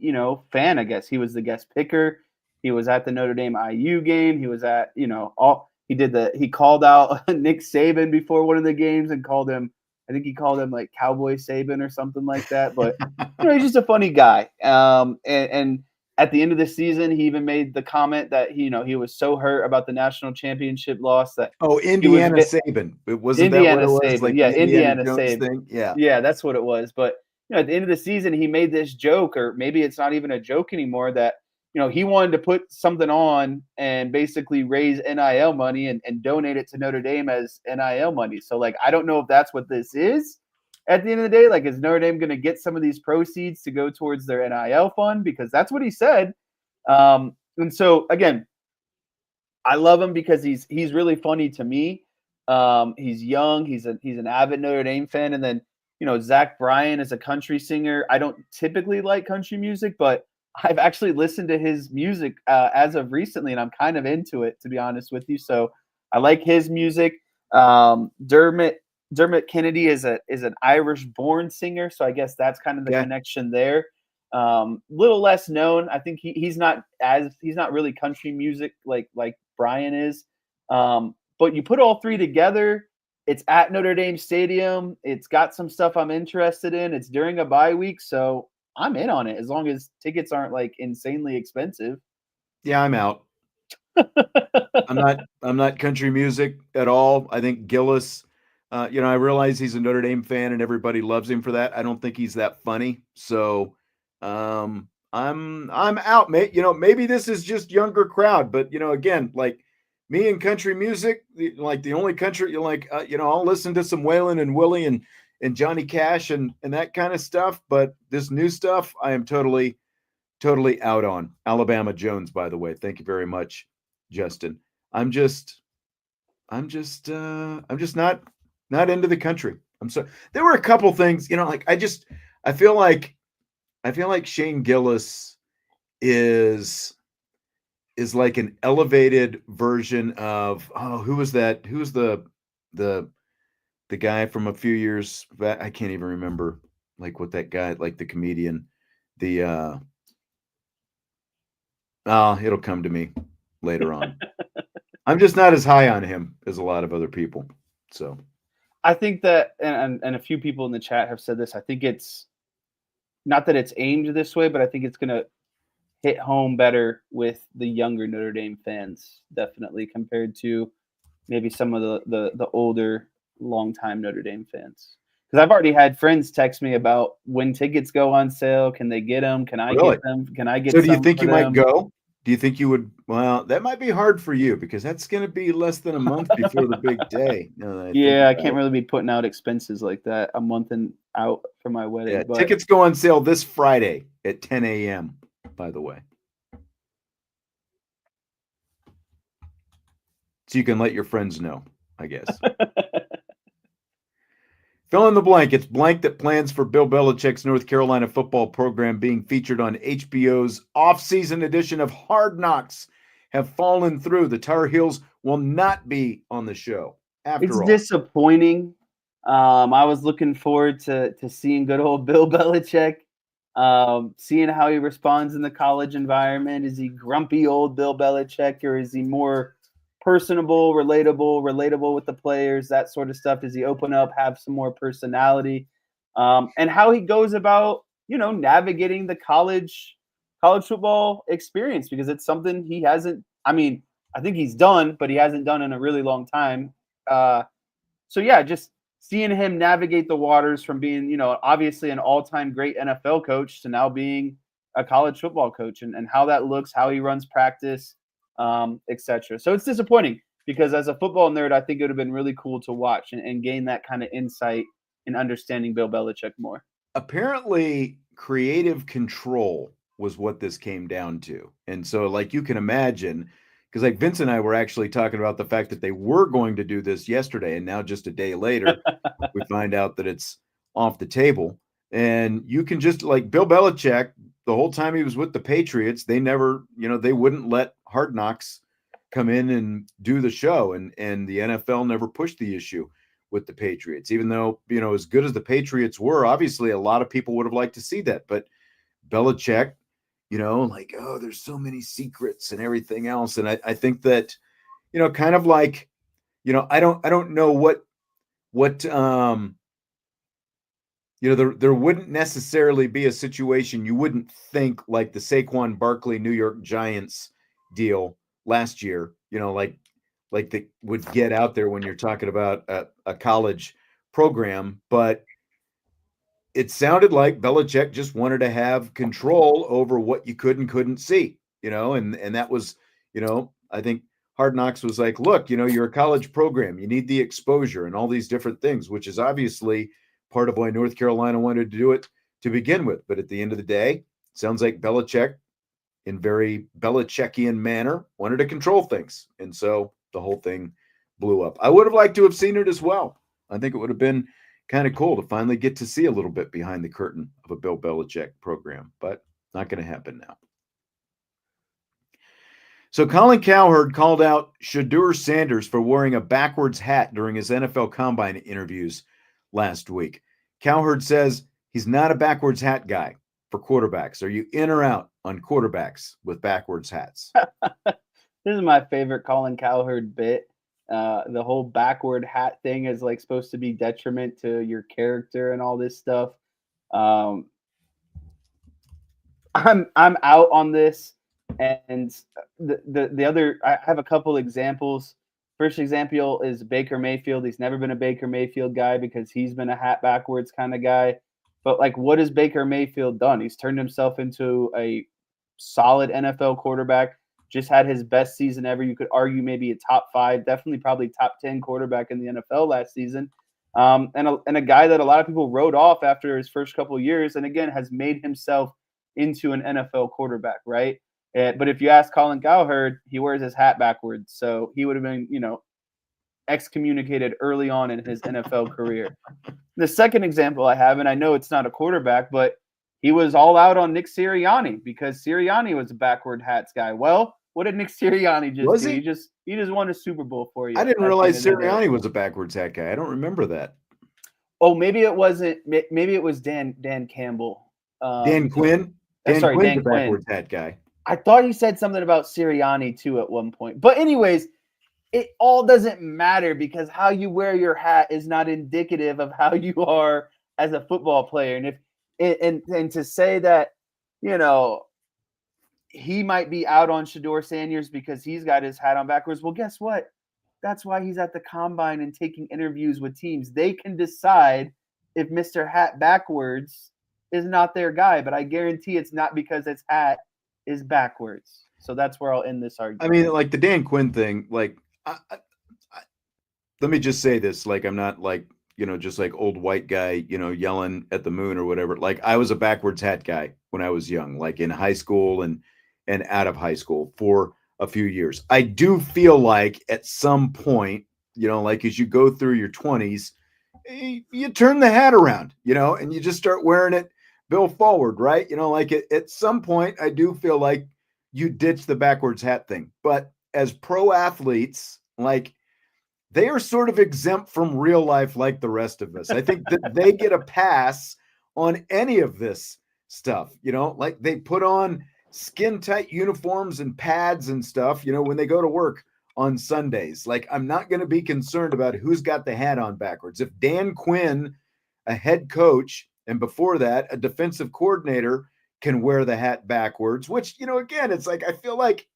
B: fan. I guess he was the guest picker. He was at the Notre Dame IU game. He was at he called out Nick Saban before one of the games and called him. I think he called him like Cowboy Saban or something like that. But he's just a funny guy. And at the end of the season, he even made the comment that he was so hurt about the national championship loss that
A: Indiana Saban. It wasn't
B: Indiana
A: that what it was?
B: Saban.
A: Like
B: yeah,
A: Indiana
B: Saban.
A: Thing?
B: Yeah, that's what it was. But at the end of the season, he made this joke, or maybe it's not even a joke anymore, that he wanted to put something on and basically raise NIL money and donate it to Notre Dame as NIL money. So I don't know if that's what this is. At the end of the day, is Notre Dame going to get some of these proceeds to go towards their NIL fund? Because that's what he said. And so again, I love him because he's really funny to me. He's young. He's an avid Notre Dame fan. And then, Zach Bryan is a country singer. I don't typically like country music, but I've actually listened to his music as of recently, and I'm kind of into it, to be honest with you. So I like his music. Dermot Kennedy is an Irish-born singer, so I guess that's kind of the connection there. Little less known. I think he's not really country music like Brian is. But you put all three together, it's at Notre Dame Stadium. It's got some stuff I'm interested in. It's during a bye week, so I'm in on it as long as tickets aren't insanely expensive.
A: Yeah, I'm out. I'm not country music at all. I think Gillis, I realize he's a Notre Dame fan and everybody loves him for that. I don't think he's that funny. So I'm out, mate. Maybe this is just younger crowd, but again, me and country music, the only country I'll listen to some Waylon and Willie and Johnny Cash and that kind of stuff. But this new stuff, I am totally out on. Alabama Jones, by the way. Thank you very much, Justin. I'm just not into the country. I'm sorry. There were a couple things, I feel like Shane Gillis is like an elevated version of who was that? Who's the guy from a few years back? I can't even remember what that guy, the comedian, it'll come to me later on. I'm just not as high on him as a lot of other people. So
B: I think that, and a few people in the chat have said this, I think it's not that it's aimed this way, but I think it's going to hit home better with the younger Notre Dame fans, definitely, compared to maybe some of the older, longtime Notre Dame fans. Because I've already had friends text me about when tickets go on sale. Can they get them? Can I get them? Can I get?
A: So do you think you might go? Do you think you would? Well, that might be hard for you because that's going to be less than a month before the big day.
B: I can't really be putting out expenses like that a month out for my wedding.
A: Yeah, tickets go on sale this Friday at 10 a.m., by the way. So you can let your friends know, I guess. Fill in the blank. It's blank that plans for Bill Belichick's North Carolina football program being featured on HBO's off-season edition of Hard Knocks have fallen through. The Tar Heels will not be on the show. It's
B: disappointing. I was looking forward to seeing good old Bill Belichick. Seeing how he responds in the college environment. Is he grumpy old Bill Belichick, or is he more personable, relatable with the players, that sort of stuff? Does he open up, have some more personality? And how he goes about, navigating the college football experience, because it's something he hasn't. I mean, I think he's done, but he hasn't done in a really long time. So yeah, just seeing him navigate the waters from being, obviously an all-time great NFL coach to now being a college football coach, and how that looks, how he runs practice, etc. So it's disappointing, because as a football nerd, I think it would have been really cool to watch and gain that kind of insight in understanding Bill Belichick more.
A: Apparently, creative control was what this came down to. And so, like, you can imagine, because like Vince and I were actually talking about the fact that they were going to do this yesterday, and now just a day later, we find out that it's off the table. And you can just, like, Bill Belichick, the whole time he was with the Patriots, they never, they wouldn't let Hard Knocks come in and do the show. And the NFL never pushed the issue with the Patriots, even though, as good as the Patriots were, obviously a lot of people would have liked to see that. But Belichick, like, oh, there's so many secrets and everything else. And I think that, kind of like, I don't know what there wouldn't necessarily be a situation you wouldn't think like the Saquon Barkley New York Giants deal last year, like that would get out there when you're talking about a college program. But it sounded like Belichick just wanted to have control over what you could and couldn't see, and that was, I think Hard Knocks was like, look, you're a college program, you need the exposure and all these different things, which is obviously part of why North Carolina wanted to do it to begin with. But at the end of the day, sounds like Belichick, in very Belichickian manner, wanted to control things. And so the whole thing blew up. I would have liked to have seen it as well. I think it would have been kind of cool to finally get to see a little bit behind the curtain of a Bill Belichick program, but not going to happen now. So Colin Cowherd called out Shedeur Sanders for wearing a backwards hat during his NFL Combine interviews last week. Cowherd says he's not a backwards hat guy for quarterbacks. Are you in or out on quarterbacks with backwards hats?
B: This is my favorite Colin Cowherd bit. The whole backward hat thing is like supposed to be detriment to your character and all this stuff. I'm out on this. And the other, I have a couple examples. First example is Baker Mayfield. He's never been a Baker Mayfield guy because he's been a hat backwards kind of guy. But like, what has Baker Mayfield done? He's turned himself into a solid NFL quarterback. Just had his best season ever. You could argue maybe a top 5, definitely probably top 10 quarterback in the NFL last season. And a guy that a lot of people wrote off after his first couple of years, and again has made himself into an NFL quarterback, right? But if you ask Colin Cowherd, he wears his hat backwards, so he would have been, excommunicated early on in his NFL career. The second example I have, and I know it's not a quarterback, but he was all out on Nick Sirianni because Sirianni was a backward hats guy. Well, what did Nick Sirianni just do? He just won a Super Bowl for you.
A: I didn't realize Sirianni was a backwards hat guy. I don't remember that.
B: Oh, maybe it wasn't. Maybe it was Dan Campbell.
A: Dan Quinn. Dan Quinn's a backwards hat guy.
B: I thought he said something about Sirianni too at one point. But anyways, it all doesn't matter because how you wear your hat is not indicative of how you are as a football player. And if to say that, he might be out on Shedeur Sanders because he's got his hat on backwards. Well, guess what? That's why he's at the combine and taking interviews with teams. They can decide if Mr. Hat backwards is not their guy, but I guarantee it's not because his hat is backwards. So that's where I'll end this argument.
A: I mean, like the Dan Quinn thing, like, let me just say this, like, I'm not like, just like old white guy, yelling at the moon or whatever. Like, I was a backwards hat guy when I was young, like in high school and out of high school for a few years. I do feel like at some point, like as you go through your 20s, you turn the hat around, and you just start wearing it bill forward, right? Like at some point, I do feel like you ditch the backwards hat thing. But as pro athletes, like, they are sort of exempt from real life like the rest of us. I think that they get a pass on any of this stuff, like they put on skin tight uniforms and pads and stuff, when they go to work on Sundays. Like, I'm not going to be concerned about who's got the hat on backwards. If Dan Quinn, a head coach, and before that, a defensive coordinator, can wear the hat backwards, which, again, it's like, I feel like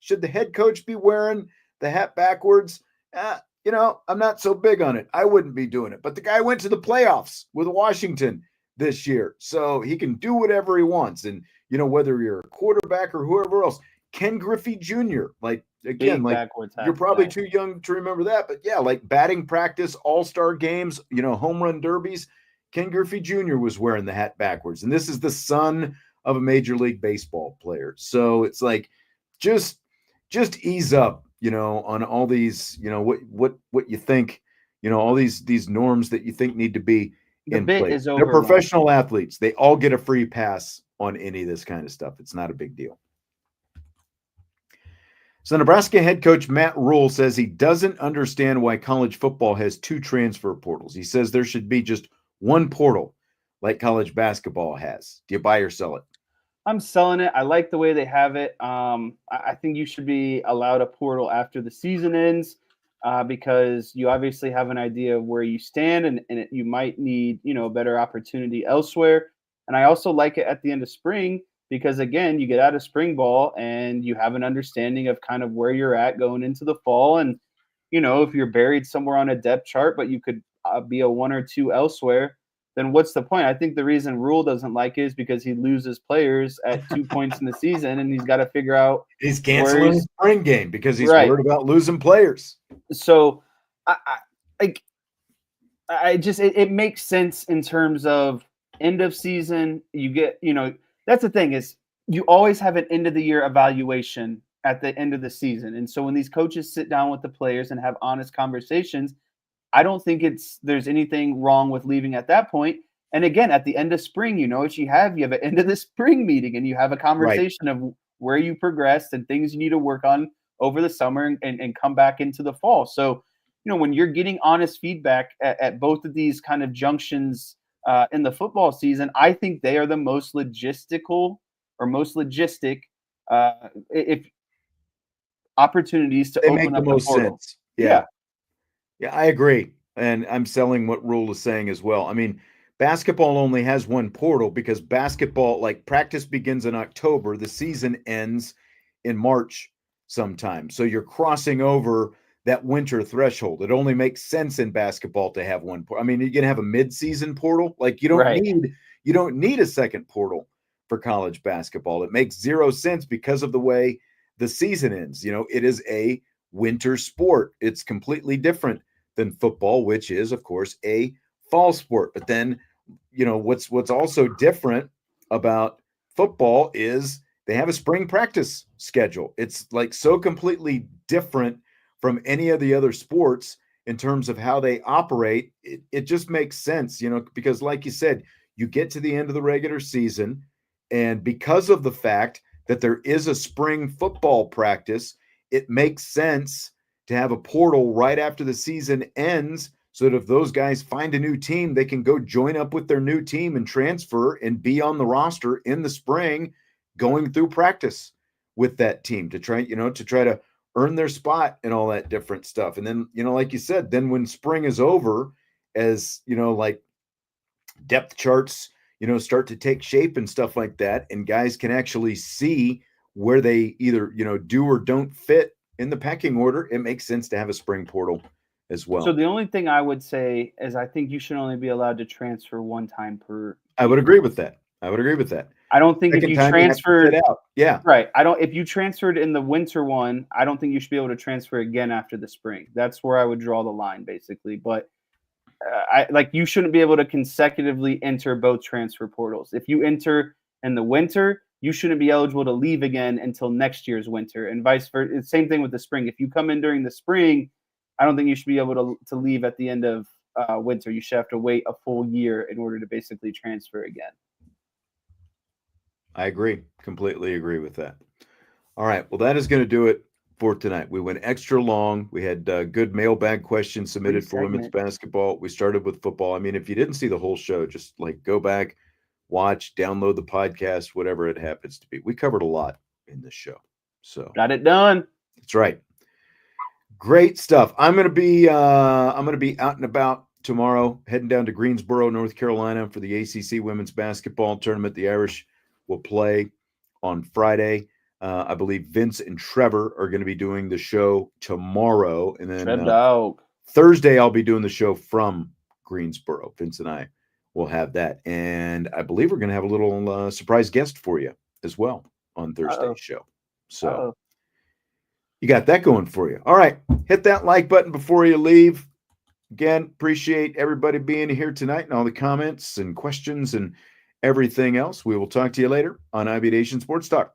A: should the head coach be wearing the hat backwards? I'm not so big on it. I wouldn't be doing it. But the guy went to the playoffs with Washington this year, so he can do whatever he wants. And, whether you're a quarterback or whoever else, Ken Griffey Jr., like, again, like, you're probably too young to remember that, but yeah, like batting practice, all-star games, home run derbies, Ken Griffey Jr. was wearing the hat backwards. And this is the son of a Major League Baseball player. So it's like, just ease up, on all these, what you think, all these norms that you think need to be in place. They're professional athletes. They all get a free pass on any of this kind of stuff. It's not a big deal. So Nebraska head coach Matt Rule says he doesn't understand why college football has 2 transfer portals. He says there should be just one portal like college basketball has. Do you buy or sell it?
B: I'm selling it. I like the way they have it. I think you should be allowed a portal after the season ends because you obviously have an idea of where you stand and you might need, a better opportunity elsewhere. And I also like it at the end of spring because, again, you get out of spring ball and you have an understanding of kind of where you're at going into the fall. And, if you're buried somewhere on a depth chart, but you could be a 1 or 2 elsewhere, then what's the point? I think the reason Rule doesn't like it is because he loses players at 2 points in the season, and he's got to figure out
A: he's canceling his spring game because he's worried about losing players.
B: So, it makes sense in terms of end of season. You get, that's the thing is you always have an end of the year evaluation at the end of the season, and so when these coaches sit down with the players and have honest conversations, I don't think there's anything wrong with leaving at that point. And again, at the end of spring, what you have an end of the spring meeting and you have a conversation of where you progressed and things you need to work on over the summer and come back into the fall. So, when you're getting honest feedback at both of these kind of junctions in the football season, I think they are the most logistical or most logistic if opportunities to open up the portal.
A: Sense. Yeah, I agree. And I'm selling what Rule is saying as well. I mean, basketball only has one portal because basketball, like practice begins in October. The season ends in March sometime. So you're crossing over that winter threshold. It only makes sense in basketball to have one portal. I mean, you're going to have a mid-season portal. Like you don't need a second portal for college basketball. It makes zero sense because of the way the season ends. It is a winter sport. It's completely different than football, which is, of course, a fall sport. But then, what's also different about football is they have a spring practice schedule. It's like so completely different from any of the other sports in terms of how they operate. It just makes sense, because like you said, you get to the end of the regular season, and because of the fact that there is a spring football practice, it makes sense to have a portal right after the season ends so that if those guys find a new team, they can go join up with their new team and transfer and be on the roster in the spring going through practice with that team to try to earn their spot and all that different stuff. And then, like you said, then when spring is over, as, like depth charts, start to take shape and stuff like that, and guys can actually see where they either, do or don't fit in the pecking order, it makes sense to have a spring portal as well.
B: So the only thing I would say is I think you should only be allowed to transfer one time per.
A: I would agree with that.
B: I don't think if you transferred
A: out. Yeah.
B: Right. If you transferred in the winter one, I don't think you should be able to transfer again after the spring. That's where I would draw the line basically. But you shouldn't be able to consecutively enter both transfer portals. If you enter in the winter, you shouldn't be eligible to leave again until next year's winter, and vice versa. It's the same thing with the spring. If you come in during the spring, I don't think you should be able to leave at the end of winter. You should have to wait a full year in order to basically transfer again.
A: I agree. Completely agree with that. All right. Well, that is going to do it for tonight. We went extra long. We had good mailbag questions submitted for women's basketball. We started with football. I mean, if you didn't see the whole show, just like go back, watch, download the podcast, whatever it happens to be. We covered a lot in this show. So
B: Got it done.
A: that's right. Great stuff. I'm gonna be out and about tomorrow, heading down to Greensboro, North Carolina for the ACC women's basketball tournament. The Irish will play on Friday. I believe Vince and Trevor are going to be doing the show tomorrow, and then Thursday I'll be doing the show from Greensboro. Vince and I will have that, and I believe we're going to have a little surprise guest for you as well on Thursday's show. So you got that going for you. All right, hit that like button before you leave. Again, appreciate everybody being here tonight and all the comments and questions and everything else. We will talk to you later on Aviation Sports Talk.